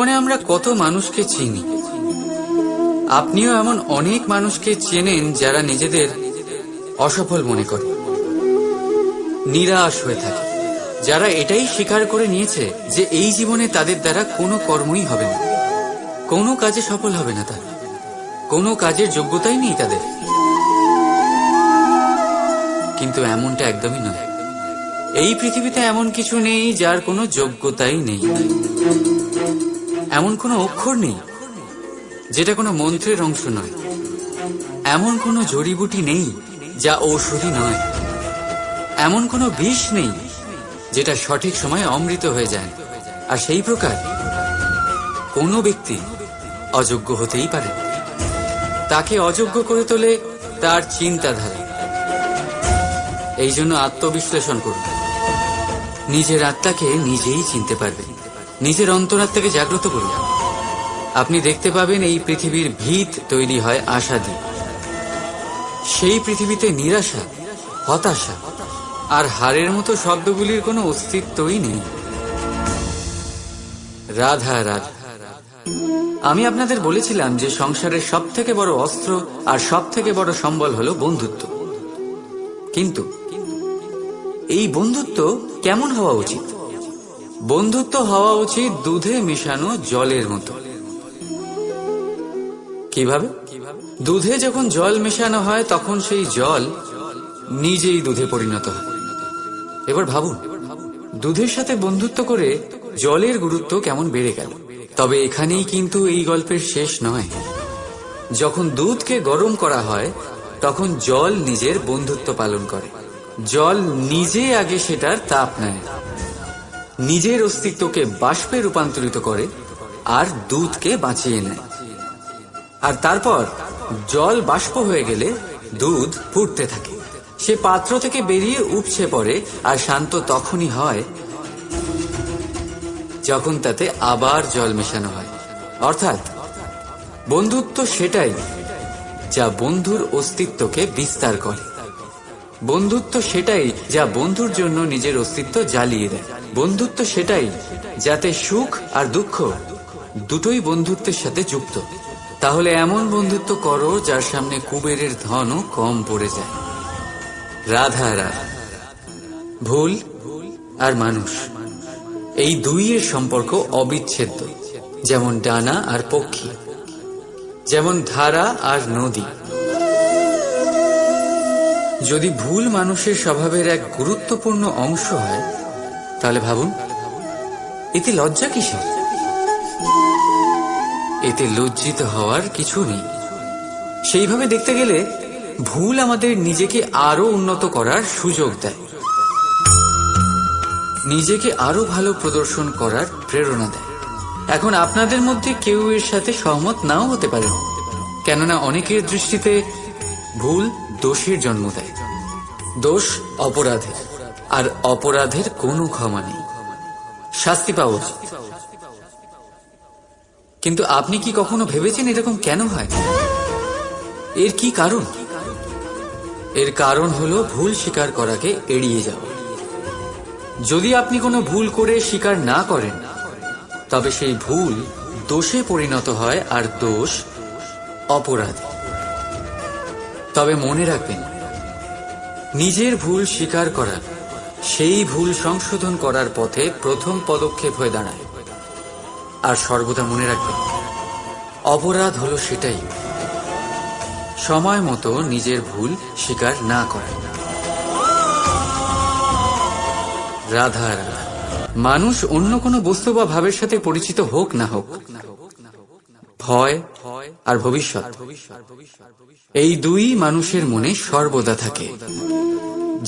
জীবনে আমরা কত মানুষকে চিনি। আপনিও এমন অনেক মানুষকে চেনেন যারা নিজেদের অসফল মনে করে, নিরাশ হয়ে থাকে, যারা এটাই স্বীকার করে নিয়েছে যে এই জীবনে তাদের দ্বারা কোনো কর্মই হবে না, কোনো কাজে সফল হবে না, তারা কোনো কাজের যোগ্যতাই নেই তাদের। কিন্তু এমনটা একদমই নয়। এই পৃথিবীতে এমন কিছু নেই যার কোনো যোগ্যতাই নেই। এমন কোনো অক্ষর নেই যেটা কোনো মন্ত্রের অংশ নয়। এমন কোনো জড়িবুটি নেই যা ঔষধি নয়। এমন কোনো বিষ নেই যেটা সঠিক সময়ে অমৃত হয়ে যায়। আর সেই প্রকার কোনো ব্যক্তি অযোগ্য হতেই পারে। তাকে অযোগ্য করে তোলে তার চিন্তাধারা। এই জন্য আত্মবিশ্লেষণ করুন। নিজের আত্মাকে নিজেই চিনতে পারবেন। নিজের অন্তরাত্মাকে জাগ্রত করুন। আপনি দেখতে পাবেন এই পৃথিবীর ভিত তৈরি হয় আশা দিয়ে। সেই পৃথিবীতে নিরাশা, হতাশা আর হারের মতো শব্দগুলির কোনো অস্তিত্বই নেই। রাধা রাধা। আমি আপনাদের বলেছিলাম যে সংসারের সব থেকে বড় অস্ত্র আর সব থেকে বড় সম্বল হলো বন্ধুত্ব। কিন্তু এই বন্ধুত্ব কেমন হওয়া উচিত? বন্ধুত্ব হওয়া উচিত দুধে মিশানো জলের মতো। কিভাবে? দুধে যখন জল মেশানো হয় তখন সেই জল নিজেই দুধে পরিণত হয়। এবার ভাবুন, দুধের সাথে বন্ধুত্ব করে জলের গুরুত্ব কেমন বেড়ে গেল। তবে এখানেই কিন্তু এই গল্পের শেষ নয়। যখন দুধকে গরম করা হয় তখন জল নিজের বন্ধুত্ব পালন করে। জল নিজে আগে সেটার তাপ নেয়, নিজের অস্তিত্বকে বাষ্পে রূপান্তরিত করে আর দুধকে বাঁচিয়ে নেয়। আর তারপর জল বাষ্প হয়ে গেলে দুধ ফুটতে থাকে। সে পাত্র থেকে বেরিয়ে উপচে পড়ে আর শান্ত তখনই হয় যখন তাতে আবার জল মেশানো হয়। অর্থাৎ বন্ধুত্ব সেটাই যা বন্ধুর অস্তিত্বকে বিস্তার করে। বন্ধুত্ব সেটাই যা বন্ধুর জন্য নিজের অস্তিত্ব জ্বালিয়ে দেয়। বন্ধুত্ব সেটাই যাতে সুখ আর দুঃখ দুটোই বন্ধুত্বের সাথে যুক্ত। তাহলে এমন বন্ধুত্ব করো যার সামনে কুবেরের ধনও কম পড়ে যায়। রাধা রাধা। ভুল আর মানুষ, এই দুইয়ের সম্পর্ক অবিচ্ছেদ্য। যেমন ডানা আর পক্ষী, যেমন ধারা আর নদী। যদি ভুল মানুষের স্বভাবের এক গুরুত্বপূর্ণ অংশ হয় তাহলে ভাবুন, এতে লজ্জা কিসের? এতে লজ্জিত হওয়ার কিছু নেই। সেইভাবে দেখতে গেলে ভুল আমাদের নিজেকে আরো উন্নত করার সুযোগ দেয়, নিজেকে আরো ভালো প্রদর্শন করার প্রেরণা দেয়। এখন আপনাদের মধ্যে কেউ এর সাথে সহমত নাও হতে পারে, কেননা অনেকের দৃষ্টিতে ভুল দোষের জন্ম দেয়। দোষ অপরাধের, আর অপরাধের কোনো ক্ষমা নেই, শাস্তি পাওয়া উচিত। কিন্তু আপনি কি কখনো ভেবেছেন এরকম কেন হয়? এর কি কারণ? এর কারণ হলো ভুল স্বীকার করাকে এড়িয়ে যাওয়া। যদি আপনি কোনো ভুল করে স্বীকার না করেন তবে সেই ভুল দোষে পরিণত হয়, আর দোষ অপরাধ। তবে মনে রাখবেন, নিজের ভুল স্বীকার করা সেই ভুল সংশোধন করার পথে প্রথম পদক্ষেপ হয়ে দাঁড়ায়। আর সর্বদা মনে রাখবেন, অপরাধ হলো সেটাই সময় মতো নিজের ভুল স্বীকার না করা। রাধা রাধা। মানুষ অন্য কোনো বস্তু বা ভাবের সাথে পরিচিত হোক না হোক, ভয় আর ভবিষ্যৎ, এই দুই মানুষের মনে সর্বদা থাকে।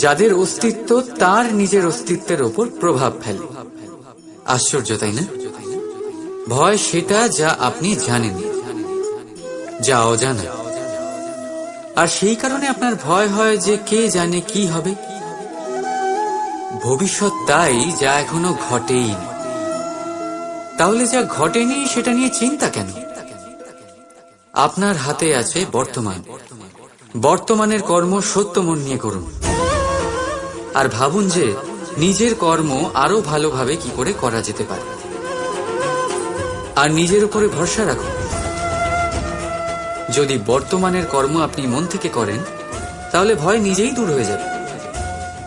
যাদের অস্তিত্ব তার নিজের অস্তিত্বের ওপর প্রভাব ফেলে। আশ্চর্য, তাই না? ভয় সেটা যা আপনি জানেন, যা অজানা। আর সেই কারণে আপনার ভয় হয় যে কে জানে কি হবে। ভবিষ্যৎ তাই যা এখনো ঘটেইনি। তাহলে যা ঘটেনি সেটা নিয়ে চিন্তা কেন? আপনার হাতে আছে বর্তমান। বর্তমানের কর্ম সত্য মন নিয়ে করুন, আর ভাবুন যে নিজের কর্ম আরো ভালোভাবে কি করে করা যেতে পারে। আর নিজের উপরে ভরসা রাখুন। যদি বর্তমানের কর্ম আপনি মন থেকে করেন তাহলে ভয় নিজেই দূর হয়ে যাবে,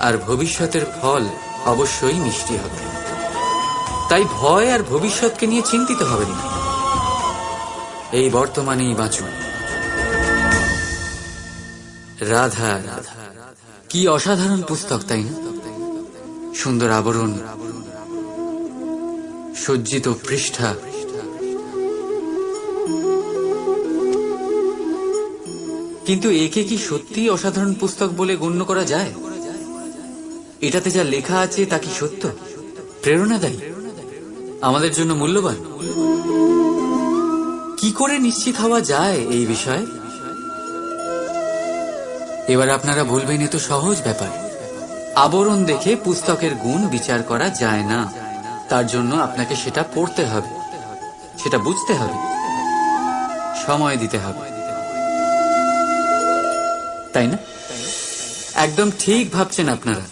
আর ভবিষ্যতের ফল অবশ্যই মিষ্টি হবে। তাই ভয় আর ভবিষ্যৎকে নিয়ে চিন্তিত হবেন না, এই বর্তমানেই বাঁচুন। রাধা রাধা, কি অসাধারণ পুস্তক, তাই না? সুন্দর আবরণ, সজ্জিত পৃষ্ঠা, কিন্তু একে কি সত্যি অসাধারণ পুস্তক বলে গণ্য করা যায়? এটাতে যা লেখা আছে তা কি সত্য, প্রেরণাদায়ী, আমাদের জন্য মূল্যবান? কি করে নিশ্চিত হওয়া যায় এই বিষয়ে? এবার আপনারা বলবেন, এ তো সহজ ব্যাপার, আবরণ দেখে পুস্তকের গুণ বিচার করা যায় না। তার জন্য আপনাকে সেটা পড়তে হবে, সেটা বুঝতে হবে, সময় দিতে হবে, তাই না? একদম ঠিক ভাবছেন আপনারা।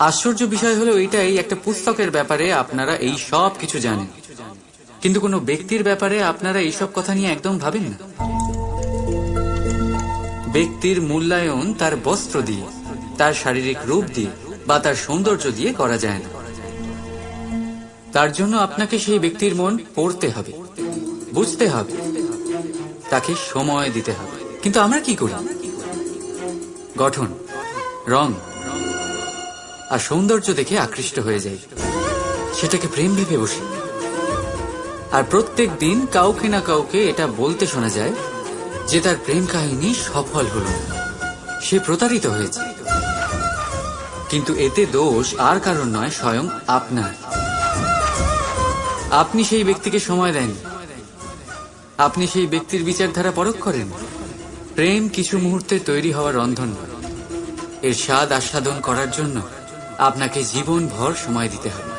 আশ্চর্য বিষয় হলো এটাই, একটা পুস্তকের ব্যাপারে আপনারা এই সব কিছু জানেন, কিন্তু কোনো ব্যক্তির ব্যাপারে আপনারা এইসব কথা নিয়ে একদম ভাবেন না। ব্যক্তির মূল্যায়ন তার বস্ত্র দিয়ে, তার শারীরিক রূপ দিয়ে বা তার সৌন্দর্য দিয়ে করা যায় না। তার জন্য আপনাকে সেই ব্যক্তির মন পড়তে হবে, বুঝতে হবে, তাকে সময় দিতে হবে। কিন্তু আমরা কি করি? গঠন, রং আর সৌন্দর্য দেখে আকৃষ্ট হয়ে যাই, সেটাকে প্রেম ভেবে বসি। আর প্রত্যেক দিন কাউকে না কাউকে এটা বলতে শোনা যায় যে তার প্রেম কাহিনী সফল হল, সে প্রতারিত হয়েছে। কিন্তু এতে দোষ আর কারণ নয়, স্বয়ং আপনার। আপনি সেই ব্যক্তিকে সময় দেন, আপনি সেই ব্যক্তির বিচারধারা পরখ করেন। প্রেম কিছু মুহূর্তে তৈরি হওয়ার রন্ধন নয়, এর স্বাদ আস্বাদন করার জন্য আপনাকে জীবনভর সময় দিতে হবে।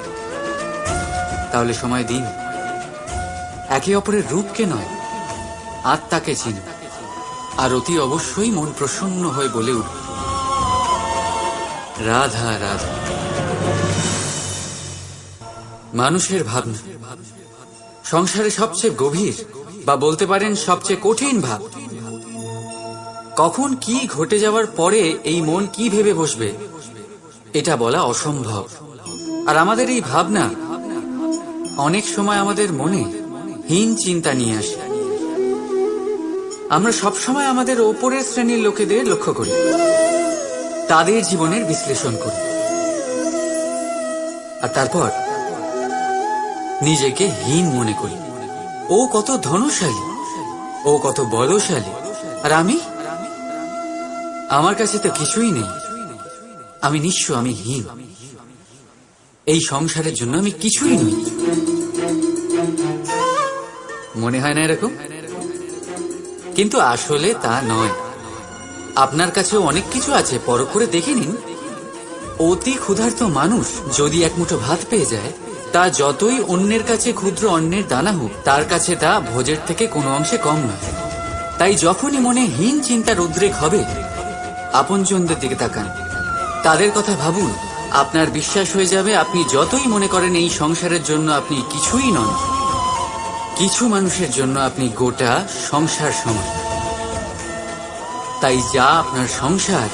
তাহলে সময় দিন, একে অপরের রূপকে নয়, আত্মাকে চিনুন। আর অতি অবশ্যই মন প্রসন্ন হয়ে বলে উঠবে, রাধা রাধা। মানুষের ভাবনা সংসারে সবচেয়ে গভীর, বা বলতে পারেন সবচেয়ে কঠিন ভাব। কখন কি ঘটে যাওয়ার পরে এই মন কি ভেবে বসবে, এটা বলা অসম্ভব। আর আমাদের এই ভাবনা অনেক সময় আমাদের মনে হীন চিন্তা নিয়ে আসে। আমরা সবসময় আমাদের ওপরের শ্রেণীর লোকেদের লক্ষ্য করি, তাদের জীবনের বিশ্লেষণ করি, আর তারপর নিজেকে হীন মনে করি। ও কত ধনশালী, ও কত বলশালী, আর আমি, আমার কাছে তো কিছুই নেই। আমি নিঃস্ব, আমি হীন, এই সংসারের জন্য আমি কিছুই নই। মনে হয় না এরকম? কিন্তু আসলে তা নয়। আপনার কাছেও অনেক কিছু আছে, পরখ করে দেখে নিন। অতি ক্ষুধার্ত মানুষ যদি এক মুঠো ভাত পেয়ে যায়, তা যতই অন্যের কাছে ক্ষুদ্র অন্নের দানা হোক, তার কাছে তা ভোজের থেকে কোনো অংশে কম নয়। তাই যখনই মনে হীন চিন্তার উদ্রেক হবে, আপনজনদের দিকে তাকান, তাদের কথা ভাবুন। আপনার বিশ্বাস হয়ে যাবে, আপনি যতই মনে করেন এই সংসারের জন্য আপনি কিছুই নন, কিছু মানুষের জন্য আপনি গোটা সংসার সমান। তাই যা আপনার সংসার,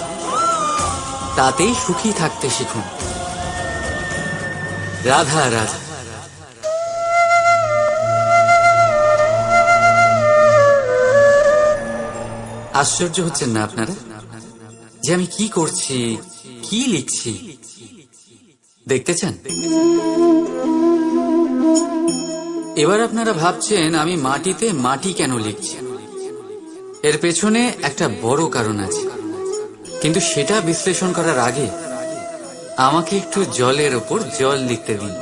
তাতেই সুখী থাকতে শিখুন। রাধা রাধা। আশ্চর্য হচ্ছেন না আপনারা যে আমি কি করছি, কি লিখছি? দেখতে চান? এবার আপনারা ভাবছেন আমি মাটিতে মাটি কেন লিখছি। এর পেছনে একটা বড় কারণ আছে, কিন্তু সেটা বিশ্লেষণ করার আগে আমাকে একটু জলের ওপর জল লিখতে দিন।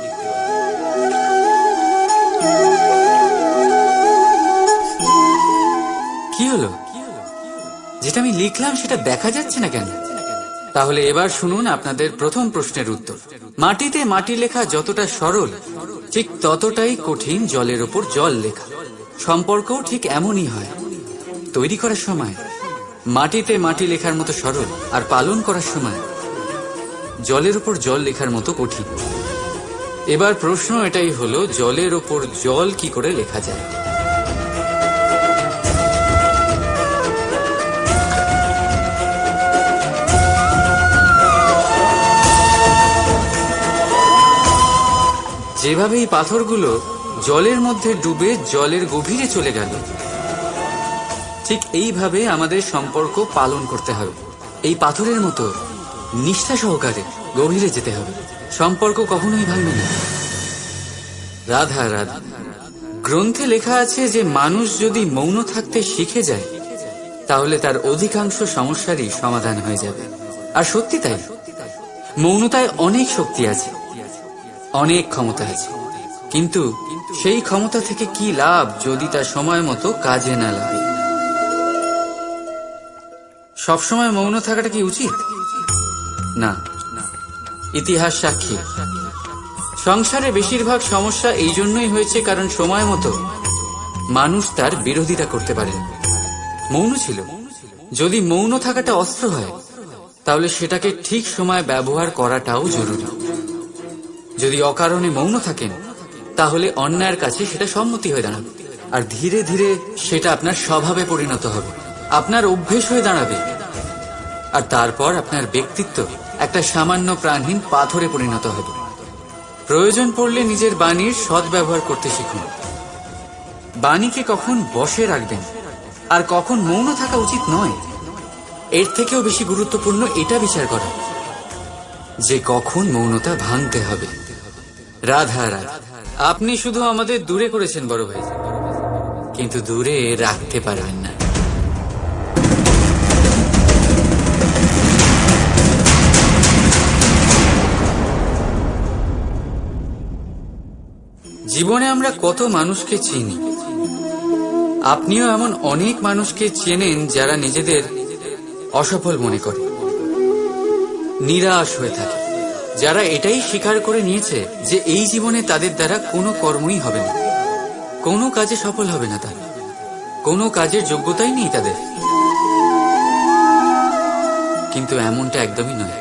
কি হলো? যেটা আমি লিখলাম সেটা দেখা যাচ্ছে না কেন? তাহলে এবার শুনুন আপনাদের প্রথম প্রশ্নের উত্তর। মাটিতে মাটি লেখা যতটা সরল, ঠিক ততটাই কঠিন জলের ওপর জল লেখা। সম্পর্কও ঠিক এমনই হয়। তৈরি করার সময় মাটিতে মাটি লেখার মতো সরল, আর পালন করার সময় জলের উপর জল লেখার মতো কঠিন। এবার প্রশ্ন এটাই হলো, জলের ওপর জল কি করে লেখা যায়? যেভাবে এই পাথরগুলো জলের মধ্যে ডুবে জলের গভীরে চলে গেল, ঠিক এইভাবে আমাদের সম্পর্ক পালন করতে হবে। এই পাথরের মতো নিষ্ঠা সহকারে গভীরে যেতে হবে। সম্পর্ক কখনোই ভাঙবে না। রাধা রাধা। গ্রন্থে লেখা আছে যে মানুষ যদি মৌন থাকতে শিখে যায় তাহলে তার অধিকাংশ সমস্যারই সমাধান হয়ে যাবে। আর সত্যি তাই। মৌনতায় অনেক শক্তি আছে, অনেক ক্ষমতা আছে, কিন্তু সেই ক্ষমতা থেকে কি লাভ যদি তা সময় মতো কাজে না লাগে? সবসময় মৌন থাকাটা কি উচিত? না। ইতিহাস সাক্ষী, সংসারে বেশিরভাগ সমস্যা এই জন্যই হয়েছে কারণ সময় মতো মানুষ তার বিরোধিতা করতে পারে। মৌন ছিল। যদি মৌন থাকাটা অস্ত্র হয় তাহলে সেটাকে ঠিক সময় ব্যবহার করাটাও জরুরি। যদি অকারণে মৌন থাকেন তাহলে অন্যায়ের কাছে সেটা সম্মতি হয়ে দাঁড়াবে, আর ধীরে ধীরে সেটা আপনার স্বভাবে পরিণত হবে, আপনার অভ্যেস হয়ে দাঁড়াবে, আর তারপর আপনার ব্যক্তিত্ব একটা সামান্য প্রাণহীন পাথরে পরিণত হবে। প্রয়োজন পড়লে নিজের বাণীর সদ্ব্যবহার করতে শিখুন। বাণীকে কখন বশে রাখবেন আর কখন মৌন থাকা উচিত নয়, এর থেকেও বেশি গুরুত্বপূর্ণ এটা বিচার করা যে কখন মৌনতা ভাঙতে হবে। রাধা রাধা। আপনি শুধু আমাদের দূরে করেছেন বড় ভাই, কিন্তু দূরে রাখতে পারবেন না। জীবনে আমরা কত মানুষকে চিনি। আপনিও এমন অনেক মানুষকে চেনেন যারা নিজেদের অসফল মনে করে, নিরাশ হয়ে থাকে, যারা এটাই স্বীকার করে নিয়েছে যে এই জীবনে তাদের দ্বারা কোনো কর্মই হবে না, কোনো কাজে সফল হবে না, তারা কোনো কাজের যোগ্যতাই নেই তাদের। কিন্তু এমনটা একদমই নয়।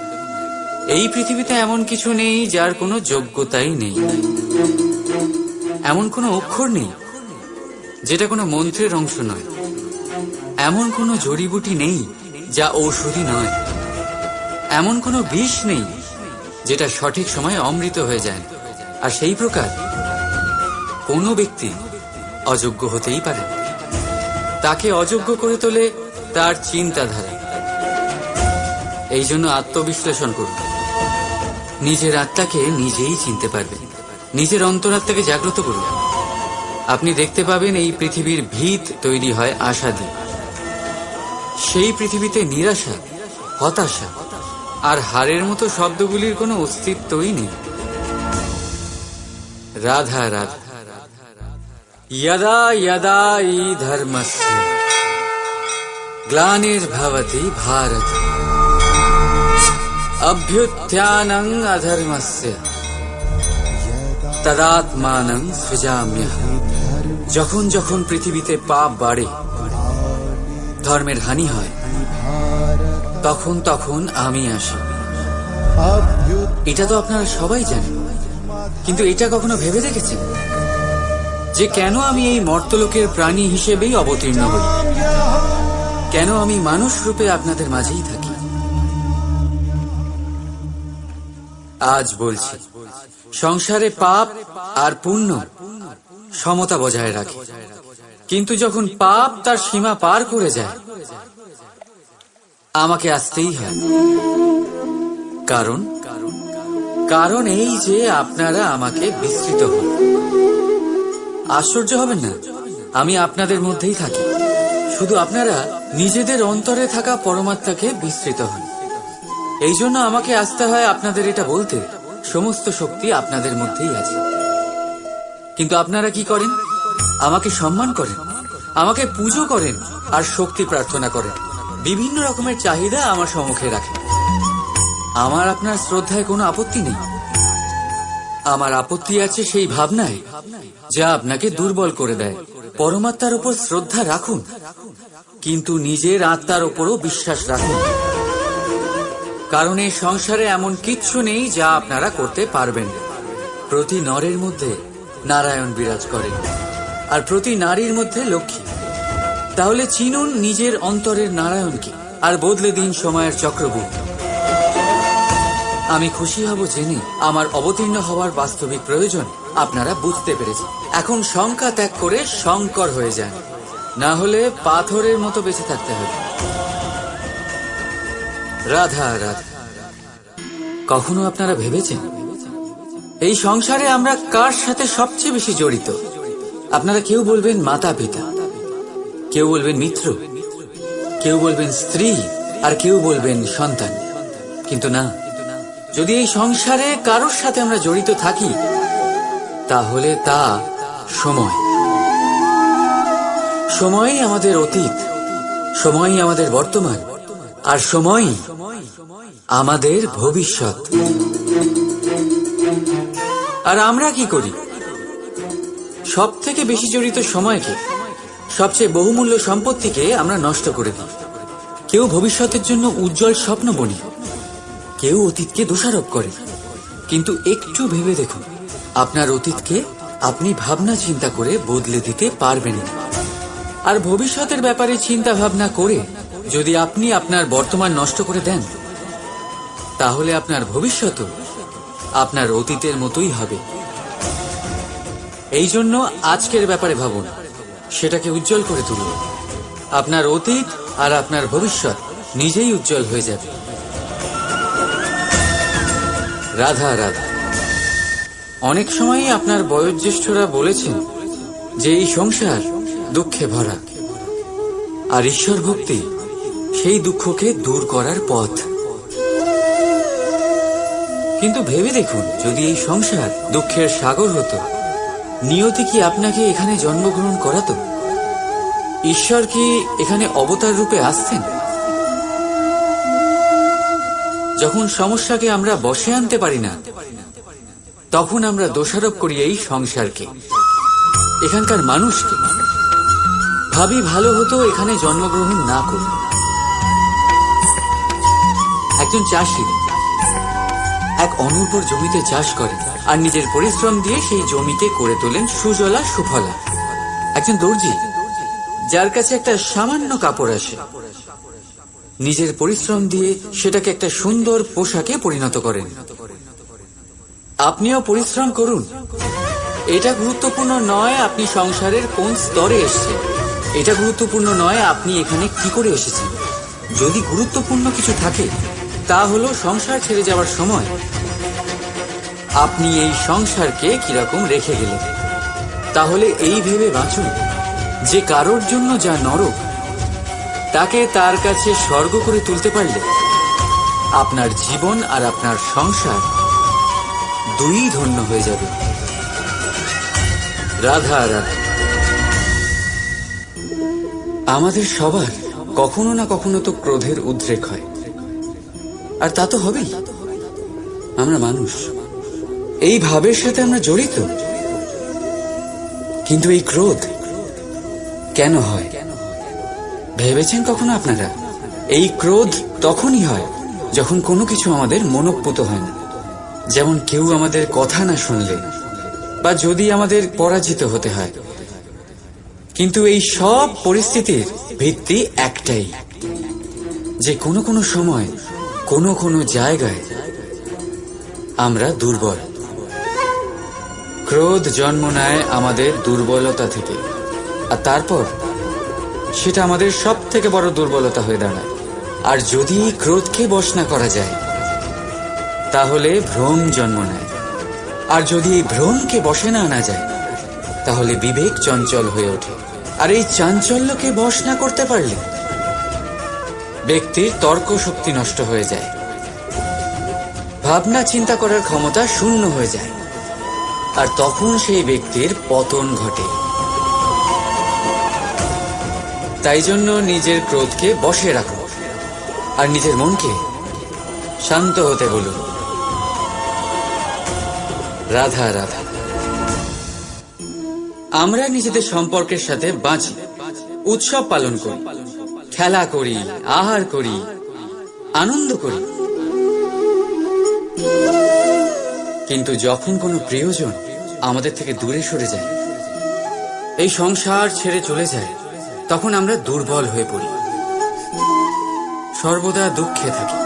এই পৃথিবীতে এমন কিছু নেই যার কোনো যোগ্যতাই নেই। এমন কোনো অক্ষর নেই যেটা কোনো মন্ত্রের অংশ নয়। এমন কোনো জড়িবুটি নেই যা ঔষধি নয়। এমন কোনো বিষ নেই যেটা সঠিক সময়ে অমৃত হয়ে যায়। আর সেই প্রকার কোনো ব্যক্তি অযোগ্য হতেই পারে। তাকে অযোগ্য করে তোলে তার চিন্তাধারা। এই জন্য আত্মবিশ্লেষণ করুন। নিজের আত্মাকে নিজেই চিনতে পারবেন। নিজের অন্তরাত্মাকে জাগ্রত করুন। আপনি দেখতে পাবেন এই পৃথিবীর ভিত তৈরি হয় আশা দিয়ে। সেই পৃথিবীতে নিরাশা, হতাশা আর হারের মতো শব্দগুলির কোনো অস্তিত্বই নেই। রাধা রাধা। यदा यदा हि धर्मस्य ग्लानिर्भवति भारत अभ्युत्थानं अधर्मस्य तदात्मानं सृजाम्यहम्। যখন যখন পৃথিবীতে পাপ বাড়ে, ধর্মের হানি হয়, তখন তখন আমি আসি। এটা তো আপনারা সবাই জানেন, কিন্তু এটা কখনো ভেবে দেখেছেন যে কেন আমি এই মর্তলোকের প্রাণী হিসেবেই অবতীর্ণ হই? কেন আমি মানুষ রূপে আপনাদের মাঝেই থাকি? আজ বলছি, সংসারে পাপ আর পুণ্য সমতা বজায় রাখে, কিন্তু যখন পাপ তার সীমা পার করে যায় আমাকে আসতেই হয়। কারণ এই যে আপনারা আমাকে বিস্মৃত হন। আশ্চর্য হবেন না, আমি আপনাদের মধ্যেই থাকি, শুধু আপনারা নিজেদের অন্তরে থাকা পরমাত্মাকে বিস্মৃত হন। এই জন্য আমাকে আসতে হয় আপনাদের এটা বলতে, সমস্ত শক্তি আপনাদের মধ্যেই আছে। কিন্তু আপনারা কি করেন? আমাকে সম্মান করেন, আমাকে পুজো করেন আর শক্তি প্রার্থনা করেন, বিভিন্ন রকমের চাহিদা আমার সম্মুখে রাখেন। আমার আপনার শ্রদ্ধায় কোনো আপত্তি নেই। আমার আপত্তি আছে সেই ভাবনায় যা আপনাকে দুর্বল করে দেয়। পরমাত্মার উপর শ্রদ্ধা রাখুন, কিন্তু নিজের আত্মার উপরও বিশ্বাস রাখুন। কারণ এই সংসারে এমন কিচ্ছু নেই যা আপনারা করতে পারবেন। প্রতি নরের মধ্যে নারায়ণ বিরাজ করেন, আর প্রতি নারীর মধ্যে লক্ষ্মী। তাহলে চিনুন নিজের অন্তরের নারায়ণকে, আর বদলে দিন সময়ের চক্রবুট। আমি খুশি হব জেনে আমার অবতীর্ণ হওয়ার বাস্তবিক প্রয়োজন আপনারা বুঝতে পেরেছেন। এখন শঙ্কা ত্যাগ করে শঙ্কর হয়ে যান, না হলে পাথরের মতো বেঁচে থাকতে হবে। রাধা রাধা। কখনো আপনারা ভেবেছেন এই সংসারে আমরা কার সাথে সবচেয়ে বেশি জড়িত? আপনারা কেউ বলবেন মাতা পিতা, কেউ বলবেন মিত্র, কেউ বলবেন স্ত্রী, আর কেউ বলবেন সন্তান। কিন্তু না, যদি এই সংসারে কারোর সাথে আমরা জড়িত থাকি, তাহলে তা সময়। সময়ই আমাদের অতীত, সময়ই আমাদের বর্তমান, আর সময়ই আমাদের ভবিষ্যৎ। আর আমরা কি করি? সব থেকে বেশি জড়িত সময়কে, সবচেয়ে বহুমূল্য সম্পত্তিকে আমরা নষ্ট করে দিই। কেউ ভবিষ্যতের জন্য উজ্জ্বল স্বপ্ন বনি, কেউ অতীতকে দোষারোপ করে। কিন্তু একটু ভেবে দেখুন, আপনার অতীতকে আপনি ভাবনা চিন্তা করে বদলে দিতে পারবেন না। আর ভবিষ্যতের ব্যাপারে চিন্তা ভাবনা করে যদি আপনি আপনার বর্তমান নষ্ট করে দেন, তাহলে আপনার ভবিষ্যৎও আপনার অতীতের মতোই হবে। এই জন্য আজকের ব্যাপারে ভাবুন, সেটাকে উজ্জ্বল করে তুলুন। আপনার অতীত আর আপনার ভবিষ্যৎ নিজেই উজ্জ্বল হয়ে যাবে। রাধা রাধা। অনেক সময়ই আপনার বয়োজ্যেষ্ঠরা বলেছেন যে এই সংসার দুঃখে ভরা, আর ঈশ্বর ভক্তি সেই দুঃখকে দূর করার পথ। কিন্তু ভেবে দেখুন, যদি এই সংসার দুঃখের সাগর হতো, নিয়তি কি আপনাকে এখানে জন্মগ্রহণ করাতো? ঈশ্বর কি এখানে অবতার রূপে আসতেন? যখন সমস্যাকে আমরা বশে আনতে পারি না, তখন আমরা দোষারোপ করি এই সংসারকে, এখানকার মানুষকে। ভাবি ভালো হতো এখানে জন্মগ্রহণ না করি। একজন চাষি এক অনুর্বর জমিতে চাষ করেন, আর নিজের পরিশ্রম দিয়ে সেই জমিকে করে তোলেন সুজলা সুফলা। একজন দর্জি, যার কাছে একটা সামান্য কাপড় আসে, নিজের পরিশ্রম দিয়ে সেটাকে একটা সুন্দর পোশাকে পরিণত করেন। আপনিও পরিশ্রম করুন। এটা গুরুত্বপূর্ণ নয় আপনি সংসারের কোন স্তরে এসেছেন, এটা গুরুত্বপূর্ণ নয় আপনি এখানে কি করে এসেছেন। যদি গুরুত্বপূর্ণ কিছু থাকে, তা হলো সংসার ছেড়ে যাওয়ার সময় আপনি এই সংসারকে কিরকম রেখে গেলেন। তাহলে এই ভেবে বাঁচুন যে কারোর জন্য যা নরক, তাকে তার কাছে স্বর্গ করে তুলতে পারলে আপনার জীবন আর আপনার সংসার দুই ধন্য হয়ে যাবে। রাধা রাধা। আমাদের সবার কখনো না কখনো তো ক্রোধের উদ্রেক হয়, আর তা তো হবেই। আমরা মানুষ, এই ভাবের সাথে আমরা জড়িত। কিন্তু এই ক্রোধ কেন হয় ভেবেছেন কখনো আপনারা? এই ক্রোধ তখনই হয় যখন কোনো কিছু আমাদের মনোপুত হয় না। যেমন কেউ আমাদের কথা না শুনলে, বা যদি আমাদের পরাজিত হতে হয়। কিন্তু এই সব পরিস্থিতির ভিত্তি একটাই, যে কোনো কোনো সময় কোনো কোনো জায়গায় আমরা দুর্বল। ক্রোধ জন্ম নেয় আমাদের দুর্বলতা থেকে, আর তারপর সেটা আমাদের সব থেকে বড় দুর্বলতা হয়ে দাঁড়ায়। আর যদি এই ক্রোধকে বশ না করা যায়, তাহলে ভ্রম জন্ম নেয়। আর যদি এই ভ্রমকে বশে না আনা যায়, তাহলে বিবেক চঞ্চল হয়ে ওঠে। আর এই চাঞ্চল্যকে বশ না করতে পারলে ব্যক্তির তর্ক শক্তি নষ্ট হয়ে যায়, ভাবনা চিন্তা করার ক্ষমতা শূন্য হয়ে যায়, আর তখন সেই ব্যক্তির পতন ঘটে। তাই জন্য নিজের ক্রোধকে বশে রাখুন, আর নিজের মনকে শান্ত হতে বলুন। রাধা রাধা। আমরা নিজেদের সম্পর্কের সাথে বাঁচি, উৎসব পালন করি, খেলা করি, আহার করি, আনন্দ করি। কিন্তু যখন কোনো প্রিয়জন আমাদের থেকে দূরে সরে যায়, এই সংসার ছেড়ে চলে যায়, তখন আমরা দুর্বল হয়ে পড়ি, সর্বদা দুঃখে থাকি।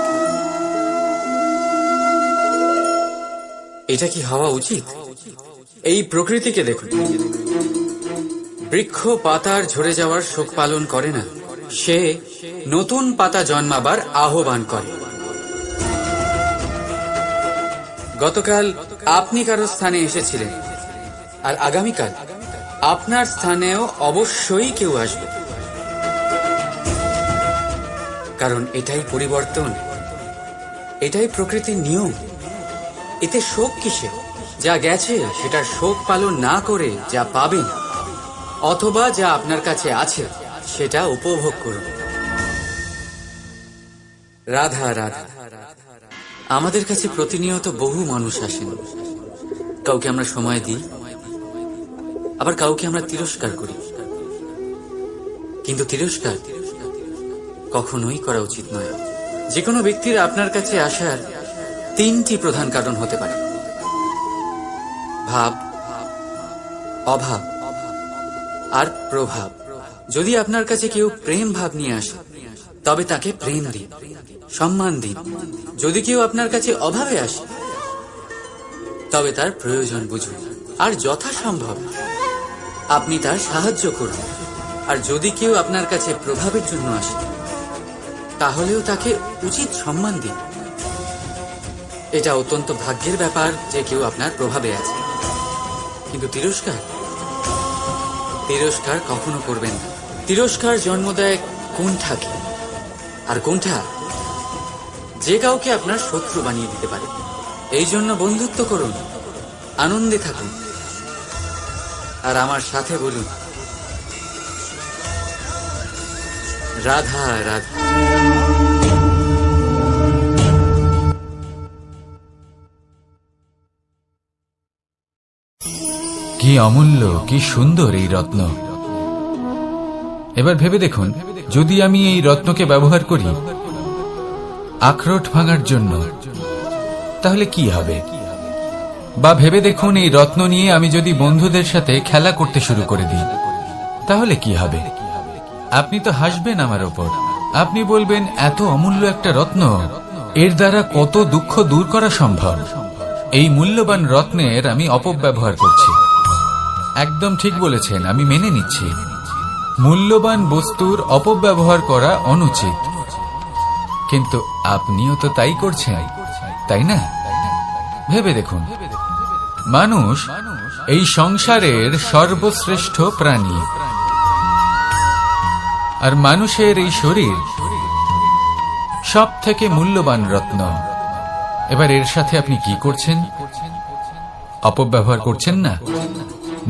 এটা কি হওয়া উচিত? এই প্রকৃতিকে দেখুন, বৃক্ষ পাতার ঝরে যাওয়ার শোক পালন করে না, সে নতুন পাতা জন্মাবার আহ্বান করে। গতকাল আপনি কারো স্থানে এসেছিলেন, আর আগামীকাল আপনার স্থানেও অবশ্যই কেউ আসবে, কারণ এটাই পরিবর্তন, এটাই প্রকৃতির নিয়ম। এতে শোক কিসে? যা গেছে সেটার শোক পালন না করে যা পাবেন অথবা যা আপনার কাছে আছে সেটা উপভোগ করুন। রাধা রাধা। আমাদের কাছে প্রতিনিয়ত বহু মানুষ আসেন, কাউকে আমরা সময় দিই, আবার কাউকে আমরা তিরস্কার করি। কিন্তু তিরস্কার কখনোই করা উচিত নয়। যে কোনো ব্যক্তির আপনার কাছে আসার তিনটি প্রধান কারণ হতে পারে: ভাব, অভাব আর প্রভাব। যদি আপনার কাছে কেউ প্রেম ভাব নিয়ে আসে, তবে তাকে প্রেম দিন, সম্মান দিন। যদি কেউ আপনার কাছে অভাবে আসে, তবে তার প্রয়োজন বুঝুন, আর যথাসম্ভব আপনি তার সাহায্য করুন। আর যদি কেউ আপনার কাছে প্রভাবের জন্য আসে, তাহলেও তাকে উচিত সম্মান দিন। এটা অত্যন্ত ভাগ্যের ব্যাপার যে কেউ আপনার প্রভাবে আছে। কিন্তু তিরস্কার কখনো করবেন না। তিরস্কার জন্ম দেয় কুণ্ঠাকে, আর কুণ্ঠা যে কাউকে আপনার শত্রু বানিয়ে দিতে পারে। এই জন্য বন্ধুত্ব করুন, আনন্দে থাকুন, আর আমার সাথে বলুন রাধা রাধা। কি অমূল্য, কি সুন্দর এই রত্ন। এবার ভেবে দেখুন, যদি আমি এই রত্নকে ব্যবহার করি আখরোট ভাঙার জন্য, তাহলে কি হবে? বা ভেবে দেখুন, এই রত্ন নিয়ে আমি যদি বন্ধুদের সাথে খেলা করতে শুরু করে দিই, তাহলে কি হবে? আপনি তো হাসবেন আমার ওপর। আপনি বলবেন, এত অমূল্য একটা রত্ন, এর দ্বারা কত দুঃখ দূর করা সম্ভব। এই মূল্যবান রত্নের আমি অপব্যবহার করছি। একদম ঠিক বলেছেন, আমি মেনে নিচ্ছি। মূল্যবান বস্তুর অপব্যবহার করা অনুচিত, কিন্তু আপনিও তো তাই করছেন, তাই না? ভেবে দেখুন, মানুষ এই সংসারের সর্বশ্রেষ্ঠ প্রাণী, আর মানুষের এই শরীর সব থেকে মূল্যবান রত্ন। এবার এর সাথে আপনি কি করছেন? অপব্যবহার করছেন না,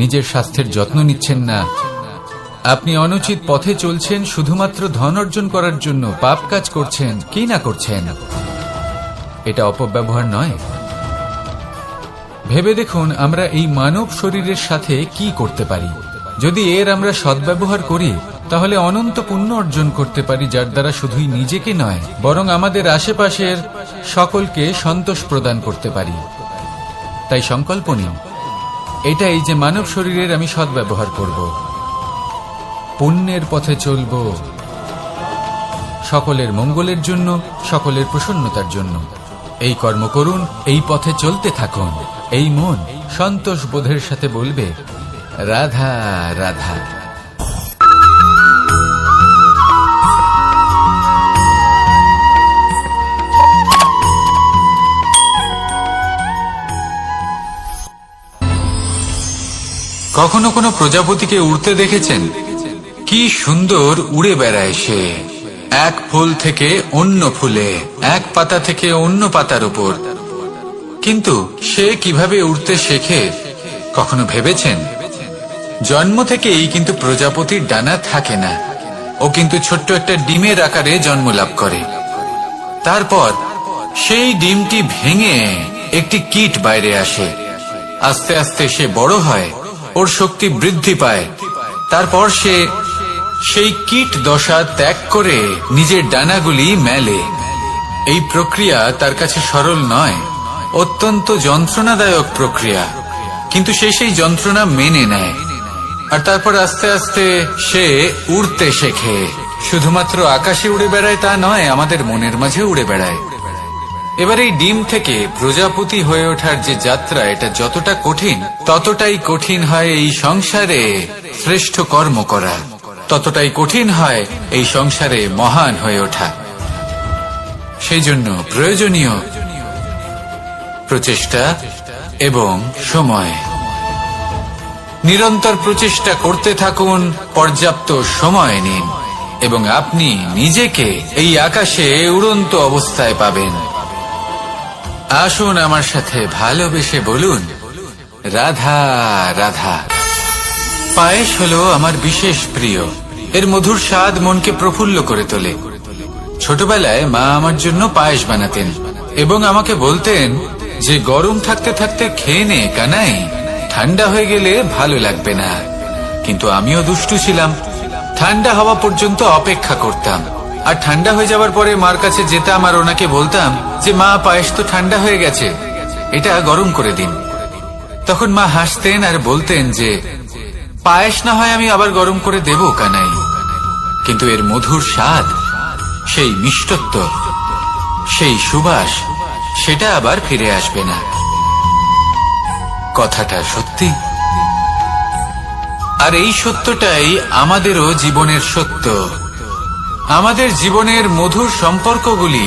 নিজের স্বাস্থ্যের যত্ন নিচ্ছেন না, আপনি অনুচিত পথে চলছেন, শুধুমাত্র ধন অর্জন করার জন্য পাপ কাজ করছেন। কি না করছেন? এটা অপব্যবহার নয়? ভেবে দেখুন, আমরা এই মানব শরীরের সাথে কি করতে পারি। যদি এর আমরা সদ্ব্যবহার করি, তাহলে অনন্ত পুণ্য অর্জন করতে পারি, যার দ্বারা শুধুই নিজেকে নয়, বরং আমাদের আশেপাশের সকলকে সন্তোষ প্রদান করতে পারি। তাই সংকল্প নিন, এটাই যে মানব শরীরের আমি সদ্ব্যবহার করব, পুণ্যের পথে চলব, সকলের মঙ্গলের জন্য, সকলের প্রসন্নতার জন্য। এই কর্ম করুন, এই পথে চলতে থাকুন। এই মন সন্তোষ বোধের সাথে বলবে রাধা রাধা। কখনো কোনো প্রজাপতিকে উড়তে দেখেছেন? কি সুন্দর উড়ে বেড়ায় সে, এক ফুল থেকে অন্য ফুলে, এক পাতা থেকে অন্য পাতার উপর। কিন্তু সে কিভাবে উড়তে শেখে কখনো ভেবেছেন? জন্ম থেকেই কিন্তু প্রজাপতির ডানা থাকে না, ও কিন্তু ছোট্ট একটা ডিমের আকারে জন্ম লাভ করে। তারপর সেই ডিমটি ভেঙে একটি কীট বাইরে আসে। আস্তে আস্তে সে বড় হয়, ওর শক্তি বৃদ্ধি পায়। তারপর সে সেই কীট দশা ত্যাগ করে নিজের ডানাগুলি মেলে। এই প্রক্রিয়া তার কাছে সরল নয়, অত্যন্ত যন্ত্রণাদায়ক প্রক্রিয়া, কিন্তু সে সেই যন্ত্রণা মেনে নেয় আর তারপর আস্তে আস্তে সে উড়তে শেখে। শুধুমাত্র আকাশে উড়ে বেড়ায় তা নয়, আমাদের মনের মাঝে উড়ে বেড়ায়। এবার এই ডিম থেকে প্রজাপতি হয়ে ওঠার যে যাত্রা, এটা যতটা কঠিন ততটাই কঠিন হয় এই সংসারে শ্রেষ্ঠ কর্ম করা, ততটাই কঠিন হয় এই সংসারে মহান হয়ে ওঠা। সেই জন্য প্রয়োজনীয় প্রচেষ্টা এবং সময়। নিরন্তর প্রচেষ্টা করতে থাকুন, পর্যাপ্ত সময় নিন এবং আপনি নিজেকে এই আকাশে উড়ন্ত অবস্থায় পাবেন। আসুন আমার সাথে ভালোবেসে বলুন, রাধা রাধা। পায়েস হলো আমার বিশেষ প্রিয়। এর মধুর স্বাদ মনকে প্রফুল্ল করে তোলে। ছোটবেলায় মা আমার জন্য পায়েস বানাতেন এবং আমাকে বলতেন যে গরম থাকতে থাকতে খেয়ে নে কানাই, ঠান্ডা হয়ে গেলে ভালো লাগবে না। কিন্তু আমিও দুষ্টু ছিলাম, ঠান্ডা হওয়া পর্যন্ত অপেক্ষা করতাম আর ঠান্ডা হয়ে যাওয়ার পরে মার কাছে যেতাম আর ওনাকে বলতাম যে মা, পায়েস তো ঠান্ডা হয়ে গেছে, এটা গরম করে দিন। তখন মা হাসতেন আর বলতেন যে পায়েস না হয় আমি আবার গরম করে দেব কানাই, কিন্তু এর মধুর স্বাদ, সেই মিষ্টত্ব, সেই সুবাস, সেটা আবার ফিরে আসবে না। কথাটা সত্যি। আর এই সত্যটাই আমাদেরও জীবনের সত্য। আমাদের জীবনের মধুর সম্পর্কগুলি,